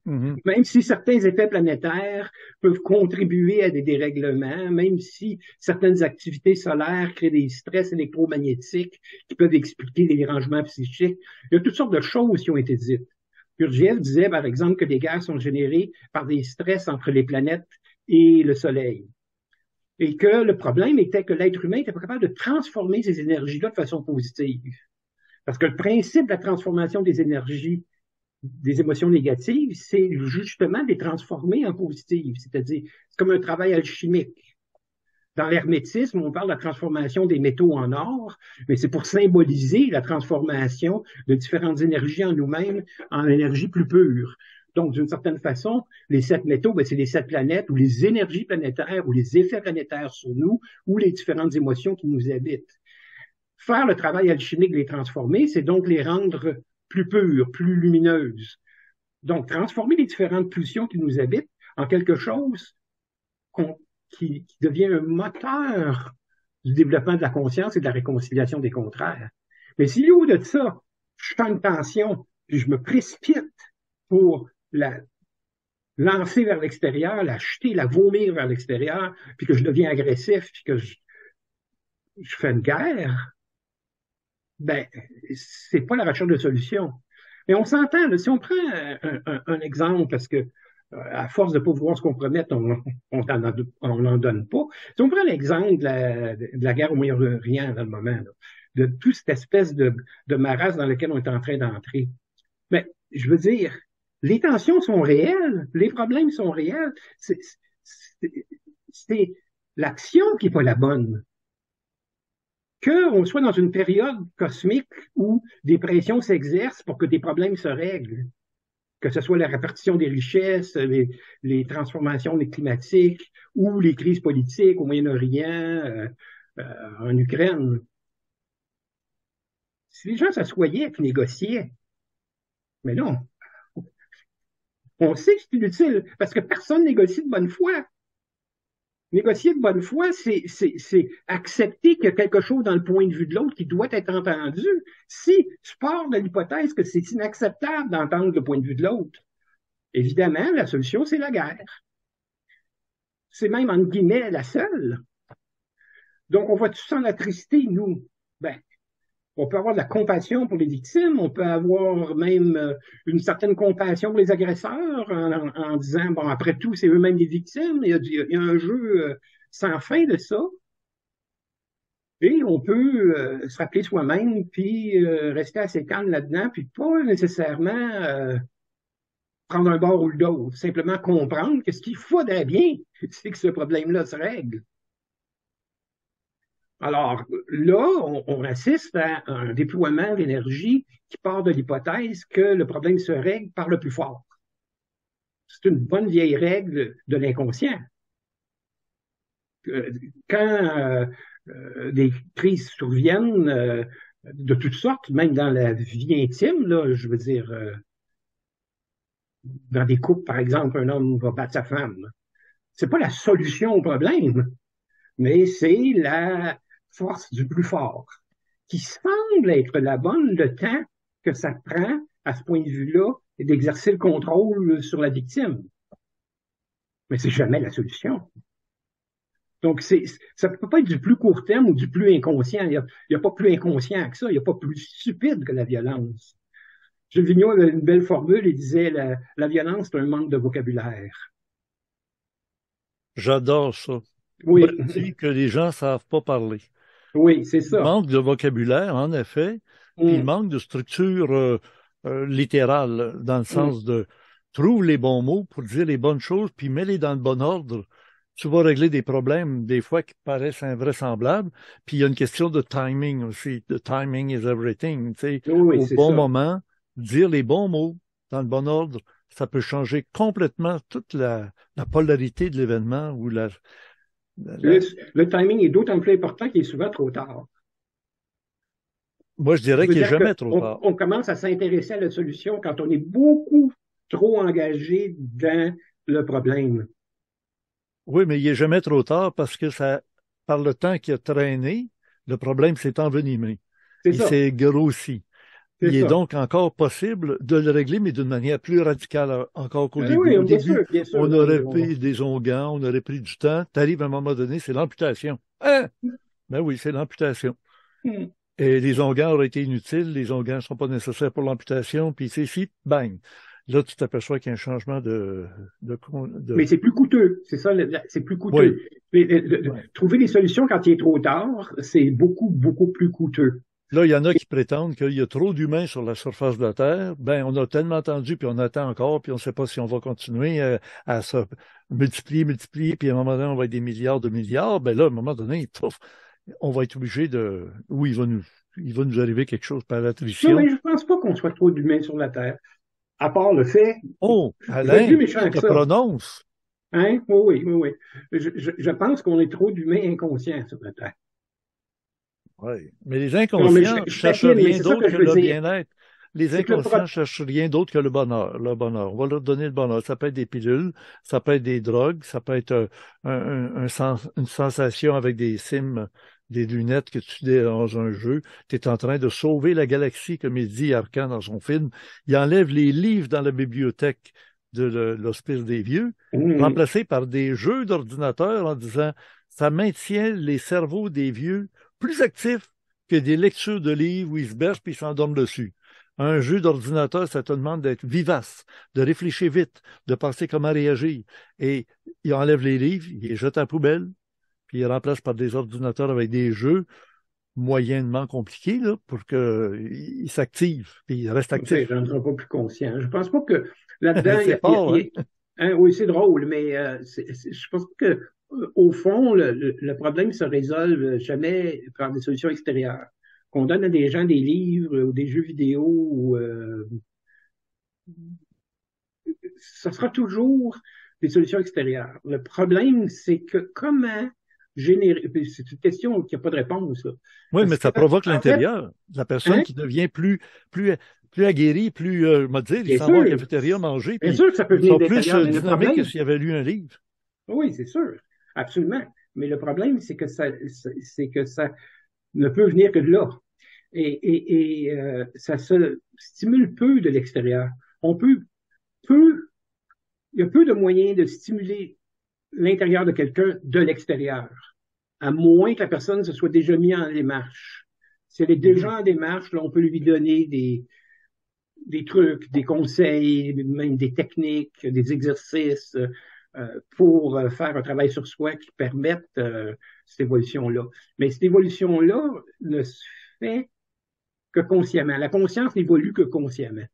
Même si certains effets planétaires peuvent contribuer à des dérèglements, même si certaines activités solaires créent des stress électromagnétiques qui peuvent expliquer des dérangements psychiques, il y a toutes sortes de choses qui ont été dites. Gurdjieff disait, par exemple, que les guerres sont générées par des stress entre les planètes et le Soleil. Et que le problème était que l'être humain était pas capable de transformer ces énergies-là de façon positive. Parce que le principe de la transformation des énergies des émotions négatives, c'est justement de les transformer en positives. C'est-à-dire, c'est comme un travail alchimique. Dans l'hermétisme, on parle de la transformation des métaux en or, mais c'est pour symboliser la transformation de différentes énergies en nous-mêmes en énergie plus pure. Donc, d'une certaine façon, les 7 métaux, ben, c'est les 7 planètes ou les énergies planétaires ou les effets planétaires sur nous ou les différentes émotions qui nous habitent. Faire le travail alchimique de les transformer, c'est donc les rendre plus pures, plus lumineuses. Donc, transformer les différentes pulsions qui nous habitent en quelque chose qui devient un moteur du développement de la conscience et de la réconciliation des contraires. Mais si au lieu de ça, je sens une tension, puis je me précipite pour la lancer vers l'extérieur, la jeter, la vomir vers l'extérieur, puis que je deviens agressif, puis que je fais une guerre, ben, c'est pas la recherche de solution. Mais on s'entend, là, si on prend un exemple, parce que à force de ne pas vouloir se compromettre, on n'en donne pas. Si on prend l'exemple de la guerre au Moyen-Orient dans le moment, là, de toute cette espèce de marasme dans lequel on est en train d'entrer, mais je veux dire, les tensions sont réelles, les problèmes sont réels. C'est l'action qui n'est pas la bonne. Qu'on soit dans une période cosmique où des pressions s'exercent pour que des problèmes se règlent, que ce soit la répartition des richesses, les transformations climatiques ou les crises politiques au Moyen-Orient, en Ukraine. Si les gens s'assoyaient et négociaient, mais non, on sait que c'est inutile parce que personne négocie de bonne foi. Négocier de bonne foi, c'est accepter qu'il y a quelque chose dans le point de vue de l'autre qui doit être entendu. Si tu pars de l'hypothèse que c'est inacceptable d'entendre le point de vue de l'autre, évidemment, la solution, c'est la guerre. C'est même, entre guillemets, la seule. Donc, on va tous en attrister, nous. Ben, on peut avoir de la compassion pour les victimes, on peut avoir même une certaine compassion pour les agresseurs en disant, bon, après tout, c'est eux-mêmes les victimes, il y a un jeu sans fin de ça. Et on peut se rappeler soi-même, puis rester assez calme là-dedans, puis pas nécessairement prendre un bord ou l'autre, simplement comprendre que ce qu'il faudrait bien, c'est que ce problème-là se règle. Alors là, on assiste à un déploiement d'énergie qui part de l'hypothèse que le problème se règle par le plus fort. C'est une bonne vieille règle de l'inconscient. Quand des crises surviennent de toutes sortes, même dans la vie intime, là, je veux dire, dans des couples, par exemple, un homme va battre sa femme. C'est pas la solution au problème, mais c'est la force du plus fort qui semble être la bonne le temps que ça prend à ce point de vue-là d'exercer le contrôle sur la victime. Mais c'est jamais la solution. Donc, ça ne peut pas être du plus court terme ou du plus inconscient. Il n'y a pas plus inconscient que ça. Il n'y a pas plus stupide que la violence. Gilles Vigneault avait une belle formule. Il disait la violence, c'est un manque de vocabulaire. J'adore ça. Oui, On dit que les gens ne savent pas parler. oui, c'est Il ça. manque de vocabulaire, en effet, puis il Hum, manque de structure littérale, dans le hum. sens de trouve les bons mots pour dire les bonnes choses, puis mets-les dans le bon ordre. Tu vas régler des problèmes, des fois, qui paraissent invraisemblables. Puis il y a une question de timing aussi. The timing is everything. Tu sais, Oui, oui, au c'est bon ça. moment, dire les bons mots dans le bon ordre, ça peut changer complètement toute la polarité de l'événement ou la- Le, la- le timing est d'autant plus important qu'il est souvent trop tard. Moi, je Je dirais veux qu'il n'est dire jamais trop qu'on tard. on commence à s'intéresser à la solution quand on est beaucoup trop engagé dans le problème. Oui, mais il n'est jamais trop tard parce que ça, par le temps qui a traîné, le problème s'est envenimé. C'est Il ça, s'est grossi. c'est Il est ça. donc encore possible de le régler, mais d'une manière plus radicale encore qu'au début. Oui, Au début, bien sûr. on Là, aurait pris des onguents, on aurait pris du temps. Tu arrives à un moment donné, c'est l'amputation. Hein? Ben oui, c'est l'amputation. hmm. Et les onguents auraient été inutiles, les onguents ne sont pas nécessaires pour l'amputation, puis c'est ici, bang. Là, tu t'aperçois qu'il y a un changement Mais c'est plus coûteux, c'est ça, c'est plus coûteux. Oui, Mais, ouais. trouver des solutions quand il est trop tard, c'est beaucoup, beaucoup plus coûteux. Là, il y en a qui prétendent qu'il y a trop d'humains sur la surface de la Terre. Ben, on a tellement entendu, puis on attend encore, puis on ne sait pas si on va continuer à se multiplier, puis à un moment donné, on va être des milliards de milliards. Ben là, à un moment donné, pouf, on va être obligé de... Oui, il va nous arriver quelque chose par Non, l'attrition. mais je pense pas qu'on soit trop d'humains sur la Terre. À part le fait, Oh, je vais être plus Alain, méchant tu que te ça. prononces. Hein? Oui, oui, oui, oui. Je pense qu'on est trop d'humains inconscients sur la Terre. Oui. Mais les Non, mais inconscients je cherchent taquine, mais rien c'est ça d'autre que que je veux le dire. bien-être. Les C'est que le inconscients cherchent rien d'autre que le bonheur. Le bonheur. On va leur donner le bonheur. Ça peut être des pilules, ça peut être des drogues, ça peut être une sensation avec des sims, des lunettes que tu dis dans un jeu. Tu es en train de sauver la galaxie, comme il dit Arcan dans son film. Il enlève les livres dans la bibliothèque de l'Hospice des Vieux, Hum, remplacés par des jeux d'ordinateur en disant ça maintient les cerveaux des vieux plus actifs que des lectures de livres où ils se bercent puis ils s'endorment dessus. Un jeu d'ordinateur, ça te demande d'être vivace, de réfléchir vite, de penser comment réagir. Et il enlève les livres, il les jette à la poubelle, puis il remplace par des ordinateurs avec des jeux moyennement compliqués là, pour qu'ils s'activent, puis ils restent comme ça, les actifs. gens ne seront pas plus conscients. Je pense pas que là-dedans, C'est fort, hein? hein, oui, c'est drôle, mais je pense pas que, au fond, le problème se résolve jamais par des solutions extérieures. Qu'on donne à des gens des livres ou des jeux vidéo, ou, ça sera toujours des solutions extérieures. Le problème, c'est que comment générer, puis c'est une question qui n'a pas de réponse, là. Oui, mais Parce que, ça provoque en fait, l'intérieur. La personne hein, qui devient plus, plus aguerrie, plus, m'a dire, il bien s'en va à la sûr, cafétéria manger, bien puis sûr que ça peut ils venir sont de plus l'intérieur, mais le dynamiques que problème, s'il avait lu un livre. oui, c'est sûr, absolument. Mais le problème, c'est que ça ne peut venir que de là. Ça se stimule peu de l'extérieur. On peut, peu, il y a peu de moyens de stimuler l'intérieur de quelqu'un de l'extérieur, à moins que la personne se soit déjà mise en démarche. Si elle est Mhm. déjà en démarche, là, on peut lui donner des trucs, des conseils, même des techniques, des exercices pour faire un travail sur soi qui permettent cette évolution-là. Mais cette évolution-là ne se fait que consciemment. La conscience n'évolue que consciemment.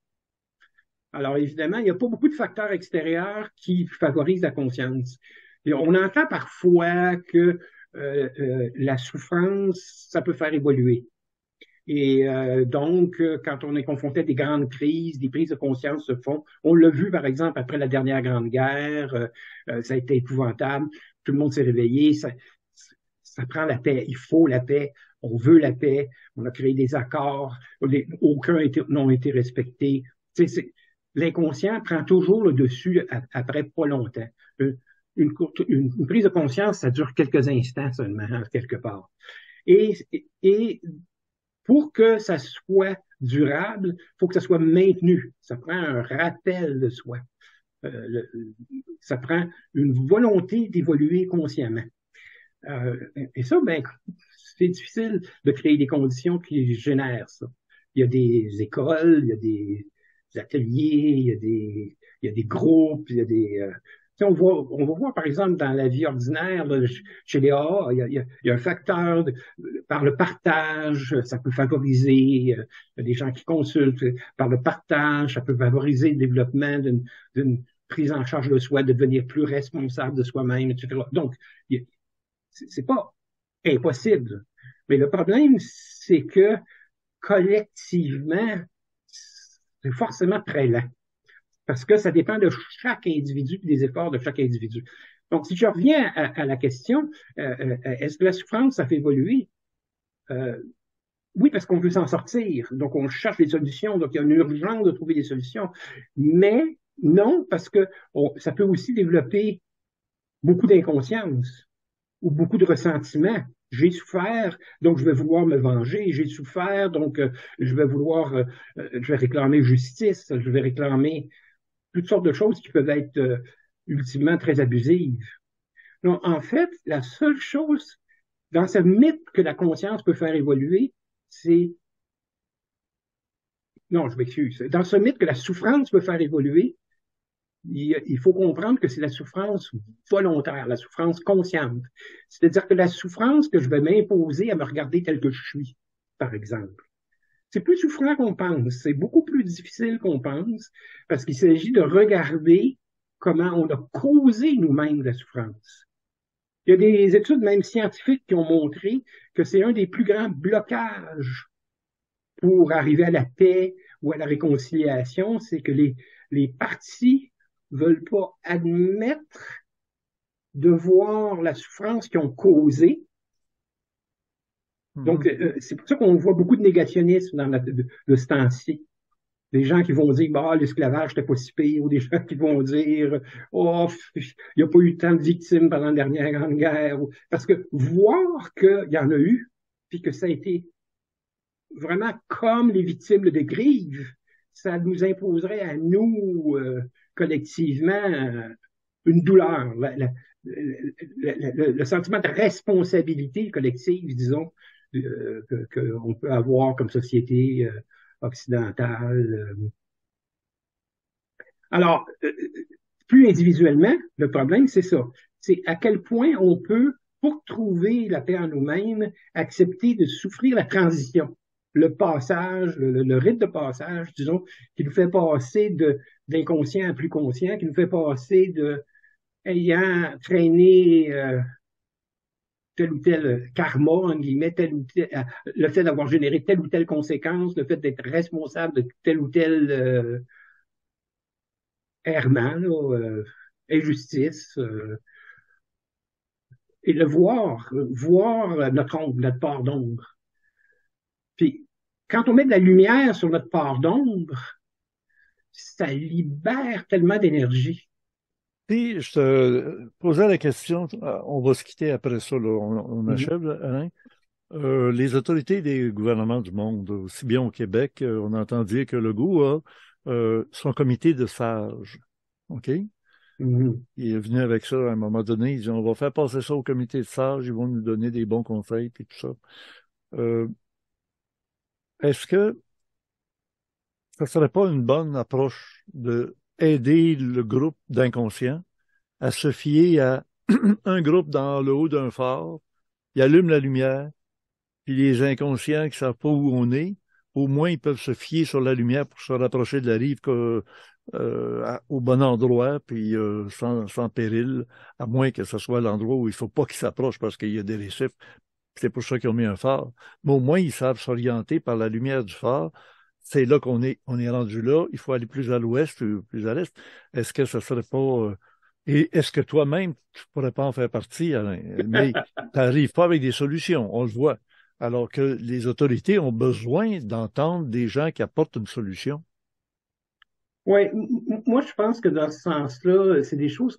Alors, évidemment, il n'y a pas beaucoup de facteurs extérieurs qui favorisent la conscience. Et on entend parfois que la souffrance, ça peut faire évoluer. Et donc, quand on est confronté à des grandes crises, des prises de conscience se font. On l'a vu, par exemple, après la dernière Grande Guerre, ça a été épouvantable. Tout le monde s'est réveillé. Ça prend la paix. Il faut la paix. On veut la paix. On a créé des accords. Aucun n'ont été respectés. L'inconscient prend toujours le dessus après pas longtemps. Une prise de conscience, ça dure quelques instants seulement, quelque part. Et pour que ça soit durable, il faut que ça soit maintenu. Ça prend un rappel de soi. Ça prend une volonté d'évoluer consciemment. Et ça, ben, c'est difficile de créer des conditions qui génèrent ça. Il y a des écoles, il y a des ateliers, il y a des groupes, il y a des... on va voir, par exemple, dans la vie ordinaire, là, chez les AA, il y a un facteur par le partage, ça peut favoriser il y a des gens qui consultent, par le partage, ça peut favoriser le développement d'une prise en charge de soi, de devenir plus responsable de soi-même, etc. Donc, c'est pas impossible. Mais le problème, c'est que collectivement, c'est forcément très lent. Parce que ça dépend de chaque individu et des efforts de chaque individu. Donc, si je reviens à la question, est-ce que la souffrance, ça fait évoluer? Oui, parce qu'on veut s'en sortir. Donc, on cherche des solutions. Donc, il y a une urgence de trouver des solutions. Mais non, parce que ça peut aussi développer beaucoup d'inconscience ou beaucoup de ressentiment. J'ai souffert, donc je vais vouloir me venger. J'ai souffert, donc je vais réclamer justice. Je vais réclamer toutes sortes de choses qui peuvent être ultimement très abusives. Donc, en fait, la seule chose dans ce mythe que la conscience peut faire évoluer, c'est... Non, je m'excuse. Dans ce mythe que la souffrance peut faire évoluer, il faut comprendre que c'est la souffrance volontaire, la souffrance consciente. C'est-à-dire que la souffrance que je vais m'imposer à me regarder tel que je suis, par exemple. C'est plus souffrant qu'on pense, c'est beaucoup plus difficile qu'on pense, parce qu'il s'agit de regarder comment on a causé nous-mêmes la souffrance. Il y a des études même scientifiques qui ont montré que c'est un des plus grands blocages pour arriver à la paix ou à la réconciliation, c'est que les parties veulent pas admettre de voir la souffrance qu'ils ont causée. Donc, c'est pour ça qu'on voit beaucoup de négationnisme de ce temps-ci. Des gens qui vont dire, bah, l'esclavage n'était pas si pire, ou des gens qui vont dire, oh, il n'y a pas eu tant de victimes pendant la dernière Grande Guerre. Parce que voir qu'il y en a eu, puis que ça a été vraiment comme les victimes de Grives, ça nous imposerait à nous, collectivement, une douleur. Le sentiment de responsabilité collective, disons, qu'on peut avoir comme société occidentale. Alors, plus individuellement, le problème, c'est ça. C'est à quel point on peut, pour trouver la paix en nous-mêmes, accepter de souffrir la transition, le passage, le rite de passage, disons, qui nous fait passer d'inconscient à plus conscient, qui nous fait passer de ayant traîné tel ou tel karma, en guillemets, le fait d'avoir généré telle ou telle conséquence, le fait d'être responsable de tel ou tel errement, injustice, et le voir notre ombre, notre part d'ombre. Puis, quand on met de la lumière sur notre part d'ombre, ça libère tellement d'énergie. Puis, je te posais la question, on va se quitter après ça, là, on achève, là, Alain. Les autorités des gouvernements du monde, aussi bien au Québec, on entend dire que Legault a son comité de sages. OK? Il est venu avec ça à un moment donné. Il dit, on va faire passer ça au comité de sages, ils vont nous donner des bons conseils et tout ça. Est-ce que ça serait pas une bonne approche de aider le groupe d'inconscients à se fier à un groupe dans le haut d'un phare ils allument la lumière, puis les inconscients qui savent pas où on est, au moins ils peuvent se fier sur la lumière pour se rapprocher de la rive au bon endroit, puis sans péril, à moins que ce soit l'endroit où il faut pas qu'ils s'approchent parce qu'il y a des récifs. C'est pour ça qu'ils ont mis un phare. Mais au moins, ils savent s'orienter par la lumière du phare. C'est là on est rendu là. Il faut aller plus à l'ouest ou plus à l'est. Est-ce que ça serait pas... et est-ce que toi-même, tu pourrais pas en faire partie, Alain? Mais tu n'arrives pas avec des solutions, on le voit. Alors que les autorités ont besoin d'entendre des gens qui apportent une solution. Oui, moi je pense que dans ce sens-là, c'est des choses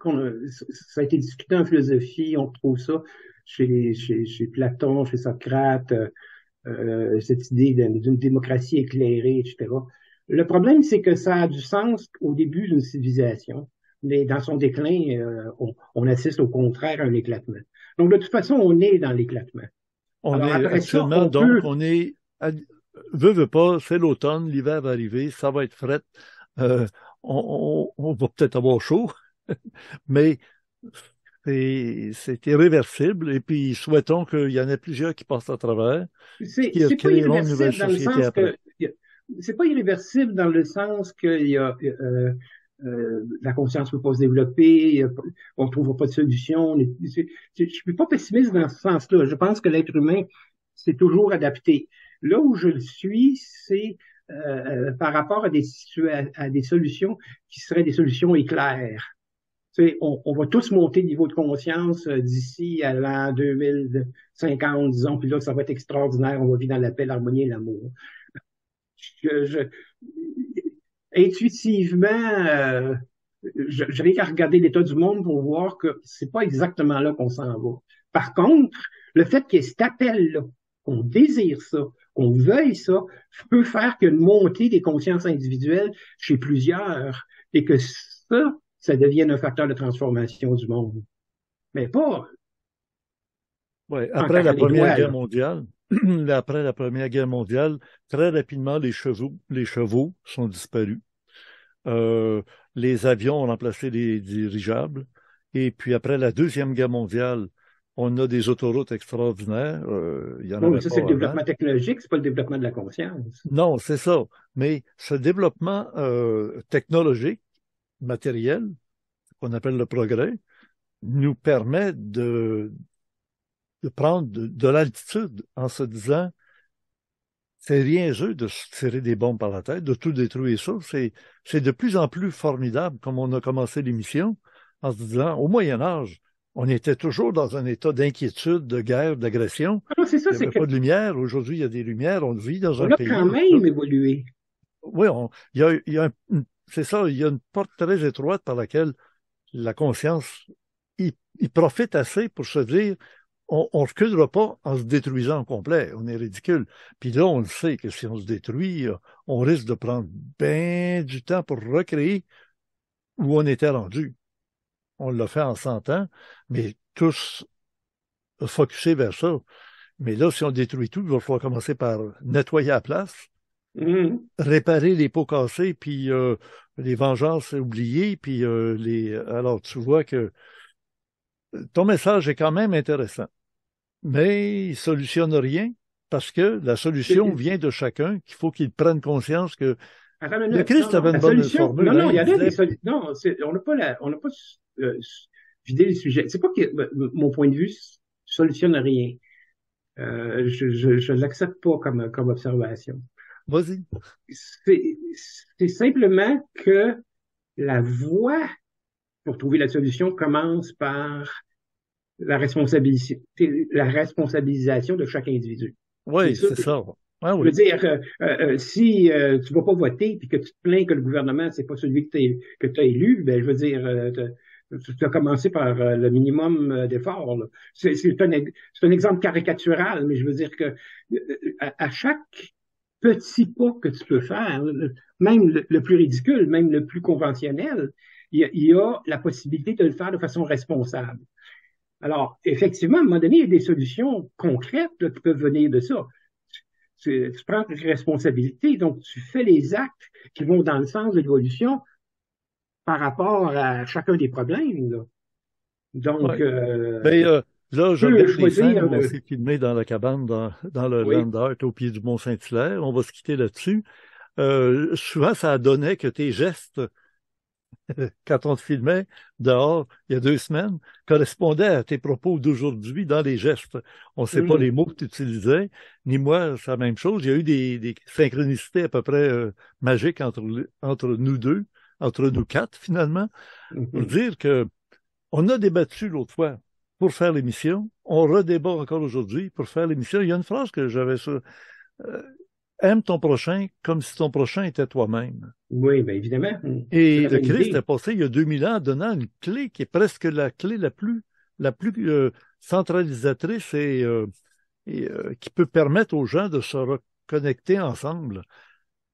ça a été discuté en philosophie, on retrouve ça chez Platon, chez Socrate, cette idée d'une démocratie éclairée, etc. Le problème, c'est que ça a du sens au début d'une civilisation, mais dans son déclin, on assiste au contraire à un éclatement. Donc de toute façon, on est dans l'éclatement. On Alors est après ça, actuellement, on donc, peut. veut pas, c'est l'automne, l'hiver va arriver, ça va être fret. Euh, on va peut-être avoir chaud, mais c'est irréversible. Et puis, souhaitons qu'il y en ait plusieurs qui passent à travers, puis qui C'est pas créeront une nouvelle irréversible dans le société sens après. que c'est pas irréversible dans le sens qu'il y a la conscience ne peut pas se développer, on ne trouvera pas de solution. Je ne suis pas pessimiste dans ce sens-là. Je pense que l'être humain s'est toujours adapté. Là où je le suis, c'est par rapport à des solutions qui seraient des solutions éclairs. Tu sais, on va tous monter le niveau de conscience d'ici à l'an 2050, disons, puis là, ça va être extraordinaire, on va vivre dans la paix, l'harmonie et l'amour. Je, intuitivement, je n'ai qu'à regarder l'état du monde pour voir que c'est pas exactement là qu'on s'en va. Par contre, le fait qu'il y ait cet appel-là, qu'on désire ça, qu'on veuille ça, peut faire qu'une montée des consciences individuelles chez plusieurs et que ça devienne un facteur de transformation du monde. Mais pas Ouais, en après la claquant des Première doigts, Guerre là. mondiale, après la Première Guerre mondiale, très rapidement, les chevaux sont disparus. Euh, les avions ont remplacé les dirigeables. Et puis après la Deuxième Guerre mondiale, on a des autoroutes extraordinaires. Il n'y en Bon, mais avait ça, c'est le pas avant. développement technologique, c'est pas le développement de la conscience. Non, c'est ça. Mais ce développement technologique, matériel, qu'on appelle le progrès, nous permet de prendre de l'altitude en se disant, c'est niaiseux de se tirer des bombes par la tête, de tout détruire ça. C'est de plus en plus formidable, comme on a commencé l'émission, en se disant, au Moyen Âge, on était toujours dans un état d'inquiétude, de guerre, d'agression. Alors, c'est ça, Il n'y c'est avait pas que de lumière. Aujourd'hui, il y a des lumières. On vit dans un on a pays quand où tout... même évolué. Oui, il y a c'est ça, il y a une porte très étroite par laquelle la conscience, il profite assez pour se dire, on ne reculera pas en se détruisant en complet. On est ridicule. Puis là, on le sait que si on se détruit, on risque de prendre bien du temps pour recréer où on était rendu. On l'a fait en 100 ans, mais tous focusés vers ça. Mais là, si on détruit tout, il va falloir commencer par nettoyer la place, Mhm. réparer les pots cassés, puis les vengeances oubliées, puis Alors, tu vois que ton message est quand même intéressant, mais il solutionne rien parce que la solution C'est- vient de chacun, qu'il faut qu'il prenne conscience que Attends une le minute. Non, Christ non, avait une la bonne solution. Non, formule, hein, non, il y il en a des disait, solutions. Non, on n'a pas vidé le sujet. C'est pas que mon point de vue solutionne rien. Je l'accepte pas comme observation. vas-y. C'est, c'est simplement que la voie pour trouver la solution commence par la responsabilisation de chaque individu. C'est Oui, ça. c'est ça. Ah Je veux oui. dire, si tu vas pas voter puis que tu te plains que le gouvernement c'est pas celui que tu as élu, ben je veux dire, tu as commencé par le minimum d'efforts. Là. C'est un exemple caricatural, mais je veux dire que à chaque petit pas que tu peux faire, même le plus ridicule, même le plus conventionnel, il y a la possibilité de le faire de façon responsable. Alors, effectivement, à un moment donné, il y a des solutions concrètes là, qui peuvent venir de ça. Tu prends tes responsabilités, donc tu fais les actes qui vont dans le sens de l'évolution par rapport à chacun des problèmes. Là. Donc, Ouais. Ben, Là, je Peut regarde les scènes choisir où on s'est filmé dans la cabane dans le oui. Land Art au pied du Mont-Saint-Hilaire. On va se quitter là-dessus. Souvent, ça donnait que tes gestes, quand on te filmait dehors il y a 2 semaines, correspondaient à tes propos d'aujourd'hui dans les gestes. On ne sait pas Hmm. les mots que tu utilisais, ni moi, c'est la même chose. Il y a eu des synchronicités à peu près magiques entre nous deux, entre nous quatre, finalement, pour Mhm. dire que on a débattu l'autre fois pour faire l'émission. On redébat encore aujourd'hui pour faire l'émission. Il y a une phrase que j'avais sur aime ton prochain comme si ton prochain était toi-même. Oui, bien évidemment. Et Très le bonne Christ est idée. passé il y a 2000 ans en donnant une clé qui est presque la clé la plus centralisatrice et qui peut permettre aux gens de se reconnecter ensemble.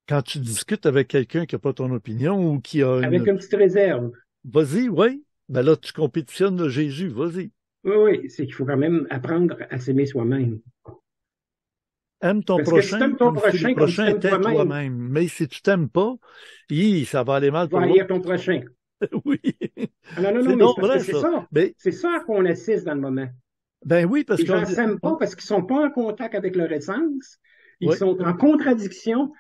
Quand tu discutes avec quelqu'un qui n'a pas ton opinion ou qui a Avec une... une petite réserve. Vas-y, oui. Ben là, tu compétitionnes de Jésus, vas-y. Oui, oui, c'est qu'il faut quand même apprendre à s'aimer soi-même. Aime ton Parce que si tu prochain aimes ton comme si le prochain comme tu prochain t'aimes était toi-même, toi-même. Mais si tu t'aimes pas, ça va aller mal tu vas pour l'autre. haïr ton prochain. Oui. Ah non, non, non, C'est mais c'est donc parce que vrai, c'est ça. ça. Ben, C'est ça qu'on assiste dans le moment. ben oui, parce Les qu'on... gens s'aiment pas parce qu'ils sont pas en contact avec leur essence. Ils Oui. sont en contradiction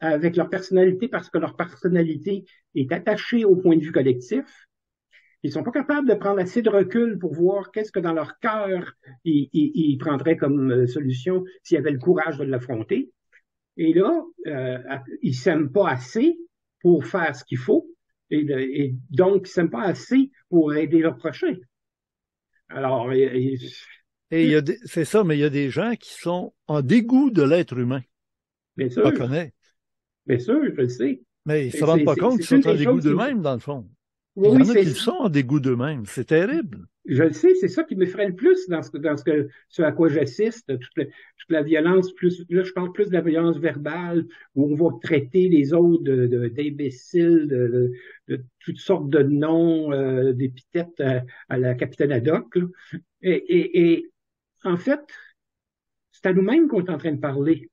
avec leur personnalité parce que leur personnalité est attachée au point de vue collectif. Ils sont pas capables de prendre assez de recul pour voir qu'est-ce que dans leur cœur ils prendraient comme solution s'ils avaient le courage de l'affronter. Et là, ils s'aiment pas assez pour faire ce qu'il faut. Et donc, ils s'aiment pas assez pour aider leur prochain. Alors, Et c'est ça, mais il y a des gens qui sont en dégoût de l'être humain. bien On sûr, connaît. bien sûr, je le sais. Mais ils ne se Et rendent pas compte qu'ils c'est une sont en des dégoût choses qui me... d'eux-mêmes, dans le fond. Oui, Il y oui, en a qui le sont en dégoût d'eux-mêmes. C'est terrible. je le sais, c'est ça qui me ferait le plus ce à quoi j'assiste, toute la violence, plus, là, je parle plus de la violence verbale, où on va traiter les autres d'imbéciles, de toutes sortes de noms, d'épithètes à la capitaine Haddock, là. Et en fait, c'est à nous-mêmes qu'on est en train de parler.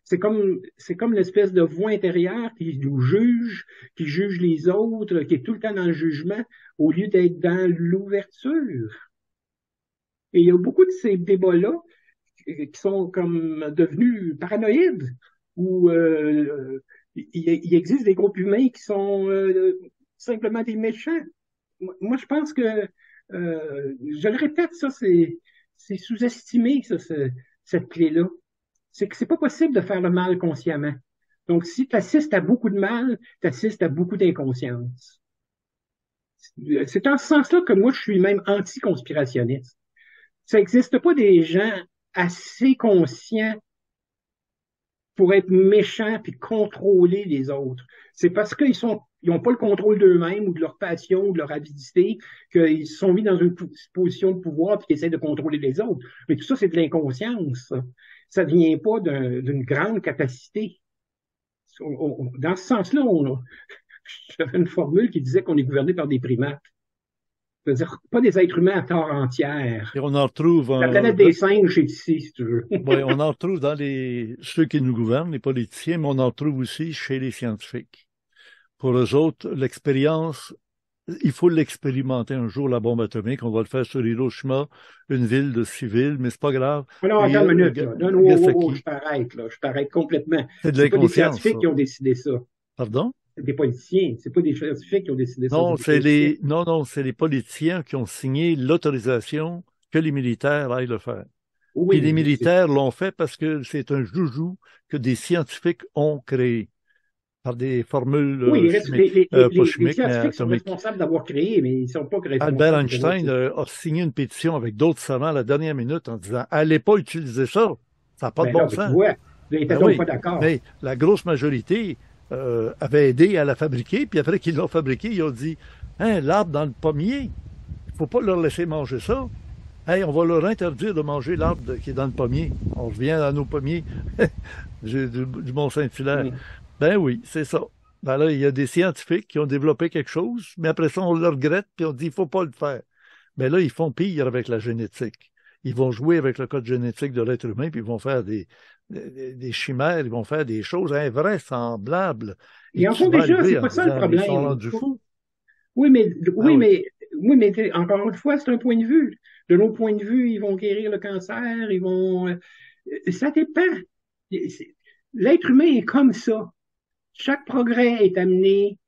C'est comme l'espèce de voix intérieure qui nous juge, qui juge les autres, qui est tout le temps dans le jugement, au lieu d'être dans l'ouverture. Et il y a beaucoup de ces débats-là qui sont comme devenus paranoïdes, où il existe des groupes humains qui sont simplement des méchants. Moi, je pense que, je le répète, ça, c'est sous-estimé, ça, cette clé-là. C'est que c'est pas possible de faire le mal consciemment. Donc, si tu assistes à beaucoup de mal, tu assistes à beaucoup d'inconscience. C'est en ce sens-là que moi, je suis même anti-conspirationniste. Ça n'existe pas des gens assez conscients pour être méchants puis contrôler les autres. C'est parce ils n'ont pas le contrôle d'eux-mêmes ou de leur passion ou de leur avidité qu'ils se sont mis dans une position de pouvoir puis qu'ils essaient de contrôler les autres. Mais tout ça, c'est de l'inconscience. Ça ne vient pas d'une grande capacité. Dans ce sens-là, j'avais une formule qui disait qu'on est gouverné par des primates. C'est-à-dire pas des êtres humains à part entière. Et on en retrouve La planète des singes est ici, si tu veux. ouais, on en retrouve dans ceux qui nous gouvernent, les politiciens, mais on en retrouve aussi chez les scientifiques. Pour eux autres, l'expérience, il faut l'expérimenter un jour, la bombe atomique. On va le faire sur Hiroshima, une ville de civils, mais c'est pas grave. Non, Et, attends une minute, là. Non, Nagasaki, je t'arrête, là. Je t'arrête complètement. c'est de C'est pas des l'inconscience, ça. scientifiques qui ont décidé ça. Pardon? C'est des politiciens. C'est pas des scientifiques qui ont décidé ça. C'est Non, des politiciens. non, c'est les politiciens qui ont signé l'autorisation que les militaires aillent le faire. Puis les Oui, militaires l'ont fait parce que c'est un joujou que des scientifiques ont créé par des formules oui, chimiques, pas les chimiques, mais scientifiques sont atomiques. responsables d'avoir créé, mais ils ne sont pas Albert responsables de Einstein a signé une pétition avec d'autres savants à la dernière minute en disant allez pas utiliser ça, ça n'a pas de Ben là, bon ben, tu sens. vois, ils n'étaient Ben donc pas oui, d'accord. mais la grosse majorité avait aidé à la fabriquer, puis après qu'ils l'ont fabriquée, ils ont dit hein, l'arbre dans le pommier, il ne faut pas leur laisser manger ça. Hey, on va leur interdire de manger l'arbre qui est dans le pommier. On revient à nos pommiers du Mont-Saint-Hilaire. Mm. Ben oui, c'est ça. Ben là, il y a des scientifiques qui ont développé quelque chose, mais après ça, on le regrette, puis on dit, il ne faut pas le faire. Ben là, ils font pire avec la génétique. Ils vont jouer avec le code génétique de l'être humain, puis ils vont faire des chimères, ils vont faire des choses invraisemblables. Et Ils en tu font vas déjà, arriver c'est en pas ça le disant, mais ils sont problème. rendus fous. Oui, mais, Ah oui, oui. mais, Oui, mais encore une fois, c'est un point de vue. De l'autre point de vue, ils vont guérir le cancer, ils vont... ça dépend. L'être humain est comme ça. Chaque progrès est amené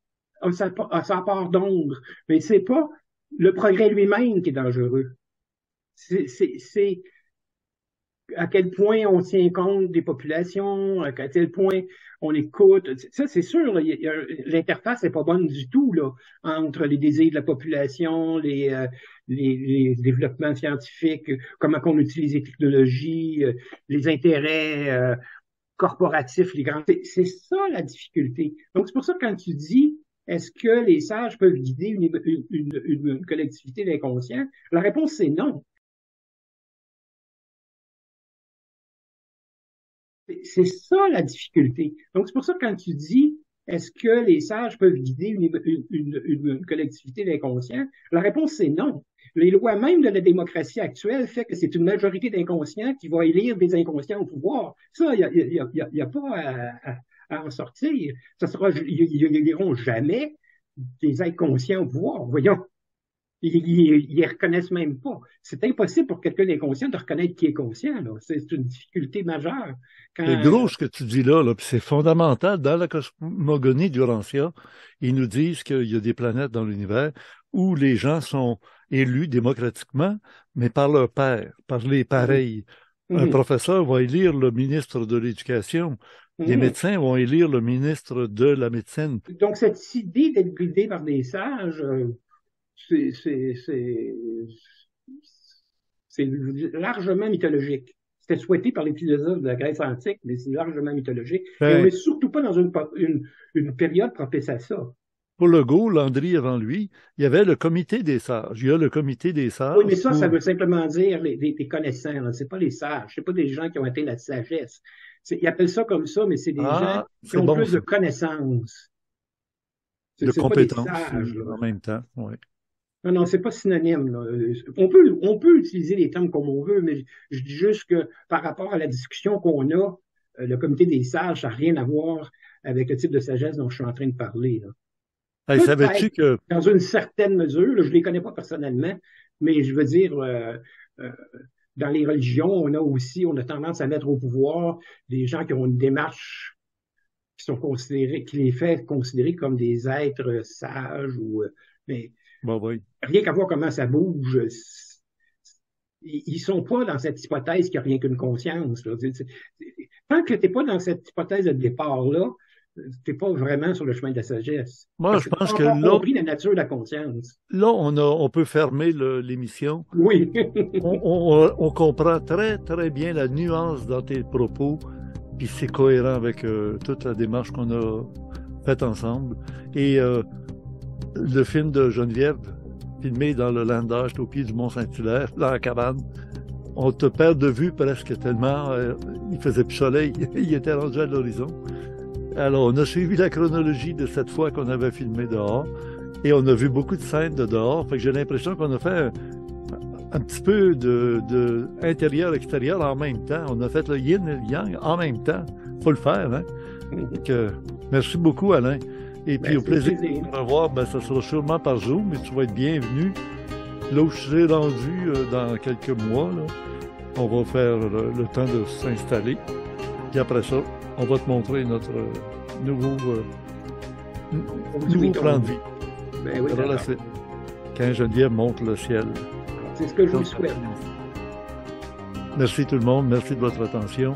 à sa part d'ombre, mais c'est pas le progrès lui-même qui est dangereux. C'est à quel point on tient compte des populations, à quel point on écoute. Ça, c'est sûr, l'interface n'est pas bonne du tout là, entre les désirs de la population, les développements scientifiques, comment on utilise les technologies, les intérêts corporatifs, les grands. C'est ça la difficulté. Donc, c'est pour ça que quand tu dis est-ce que les sages peuvent guider une collectivité d'inconscients, la réponse c'est non. C'est ça la difficulté. Donc, c'est pour ça que quand tu dis est-ce que les sages peuvent guider une collectivité d'inconscients, la réponse c'est non. Les lois même de la démocratie actuelle fait que c'est une majorité d'inconscients qui va élire des inconscients au pouvoir. Ça, il y a pas à en sortir. Ça sera, ils n'éliront jamais des êtres conscients au pouvoir. Voyons. Ils les reconnaissent même pas. C'est impossible pour quelqu'un d'inconscient de reconnaître qui est conscient. Là. C'est une difficulté majeure. C'est gros ce que tu dis là, puis c'est fondamental. Dans la cosmogonie d'Urantia, ils nous disent qu'il y a des planètes dans l'univers où les gens sont élus démocratiquement, mais par leur père, par les pareils. Un professeur va élire le ministre de l'Éducation. Les médecins vont élire le ministre de la médecine. Donc, cette idée d'être guidé par des sages, c'est largement mythologique. C'était souhaité par les philosophes de la Grèce antique, mais c'est largement mythologique. Et on n'est surtout pas dans une période propice à ça. Pour Legault, Landry avant lui, il y avait le comité des sages. Il y a le comité des sages. Oui, mais ça veut simplement dire des connaissants. C'est pas les sages. C'est pas des gens qui ont atteint la sagesse. Ils appellent ça comme ça, mais c'est des gens qui ont plus de connaissances. De compétences en même temps, oui. Non, c'est pas synonyme. Là. On peut utiliser les termes comme on veut, mais je dis juste que par rapport à la discussion qu'on a, le comité des sages, ça n'a rien à voir avec le type de sagesse dont je suis en train de parler. Là. Hey, savais-tu que... Dans une certaine mesure, là, je ne les connais pas personnellement, mais je veux dire, dans les religions, on a tendance à mettre au pouvoir des gens qui ont une démarche qui les fait considérer comme des êtres sages mais oui. Rien qu'à voir comment ça bouge. Ils sont pas dans cette hypothèse qu'il n'y a rien qu'une conscience. Là. Tant que tu n'es pas dans cette hypothèse de départ-là, tu n'es pas vraiment sur le chemin de la sagesse. Moi, je pense que là... On a compris la nature de la conscience. Là, on peut fermer l'émission. Oui. on comprend très, très bien la nuance dans tes propos, puis c'est cohérent avec toute la démarche qu'on a faite ensemble. Et le film de Geneviève, filmé dans le Landage, au pied du Mont-Saint-Hilaire, dans la cabane, on te perd de vue presque tellement il faisait plus soleil, il était rendu à l'horizon. Alors, on a suivi la chronologie de cette fois qu'on avait filmé dehors, et on a vu beaucoup de scènes de dehors, fait que j'ai l'impression qu'on a fait un petit peu de intérieur-extérieur en même temps. On a fait le yin et le yang en même temps. Faut le faire, hein? Donc, merci beaucoup, Alain. Et puis, au plaisir de te revoir, ça sera sûrement par Zoom, mais tu vas être bienvenu. Là où je serai rendu dans quelques mois, là, on va faire le temps de s'installer. Puis après ça, on va te montrer notre nouveau plan de vie. Oui, la suite. Quand Geneviève monte le ciel. C'est ce que je vous souhaite. Merci tout le monde, merci de votre attention.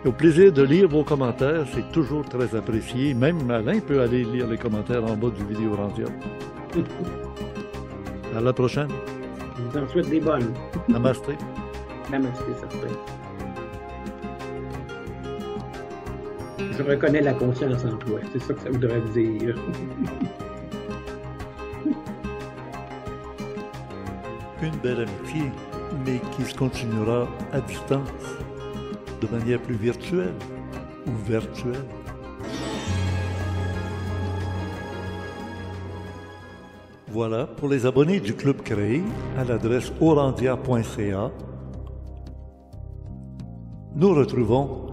Au plaisir de lire vos commentaires, c'est toujours très apprécié. Même Alain peut aller lire les commentaires en bas du vidéo Randia. À la prochaine. Je vous en souhaite des bonnes. Namasté. Namasté, certain. Je reconnais la conscience en toi. C'est ça que ça voudrait dire. Une belle amitié, mais qui se continuera à distance. De manière plus virtuelle ou virtuelle. Voilà, pour les abonnés du club créé à l'adresse orandia.ca, nous retrouvons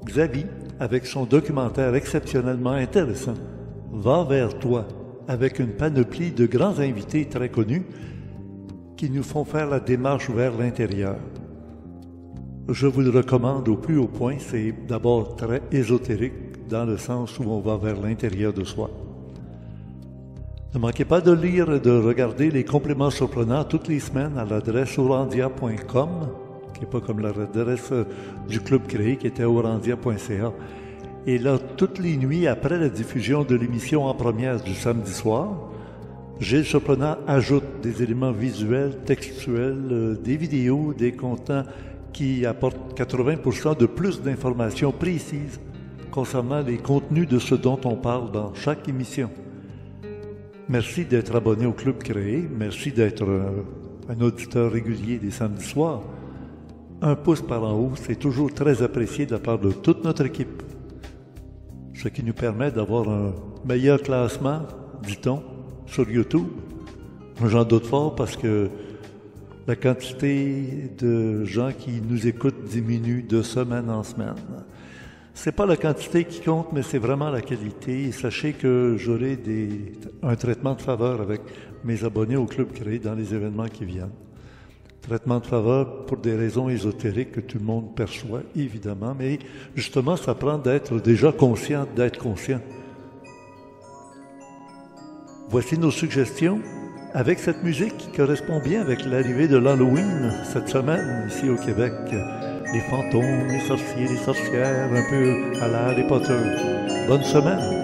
Xavi avec son documentaire exceptionnellement intéressant, Va vers toi, avec une panoplie de grands invités très connus, qui nous font faire la démarche vers l'intérieur. Je vous le recommande au plus haut point, c'est d'abord très ésotérique, dans le sens où on va vers l'intérieur de soi. Ne manquez pas de lire et de regarder les compléments surprenants toutes les semaines à l'adresse orandia.com, qui n'est pas comme l'adresse du Club Créé qui était orandia.ca. Et là, toutes les nuits après la diffusion de l'émission en première du samedi soir, Gilles Surprenant ajoute des éléments visuels, textuels, des vidéos, des contenus qui apportent 80% de plus d'informations précises concernant les contenus de ce dont on parle dans chaque émission. Merci d'être abonné au Club Créé. Merci d'être un auditeur régulier des samedis soirs. Un pouce par en haut, c'est toujours très apprécié de la part de toute notre équipe. Ce qui nous permet d'avoir un meilleur classement, dit-on, sur YouTube. J'en doute fort parce que la quantité de gens qui nous écoutent diminue de semaine en semaine. C'est pas la quantité qui compte, mais c'est vraiment la qualité. Et sachez que j'aurai un traitement de faveur avec mes abonnés au Club Créé dans les événements qui viennent. Traitement de faveur pour des raisons ésotériques que tout le monde perçoit, évidemment, mais justement, ça prend d'être déjà conscient d'être conscient. Voici nos suggestions avec cette musique qui correspond bien avec l'arrivée de l'Halloween cette semaine ici au Québec. Les fantômes, les sorciers, les sorcières, un peu à la Harry Potter. Bonne semaine!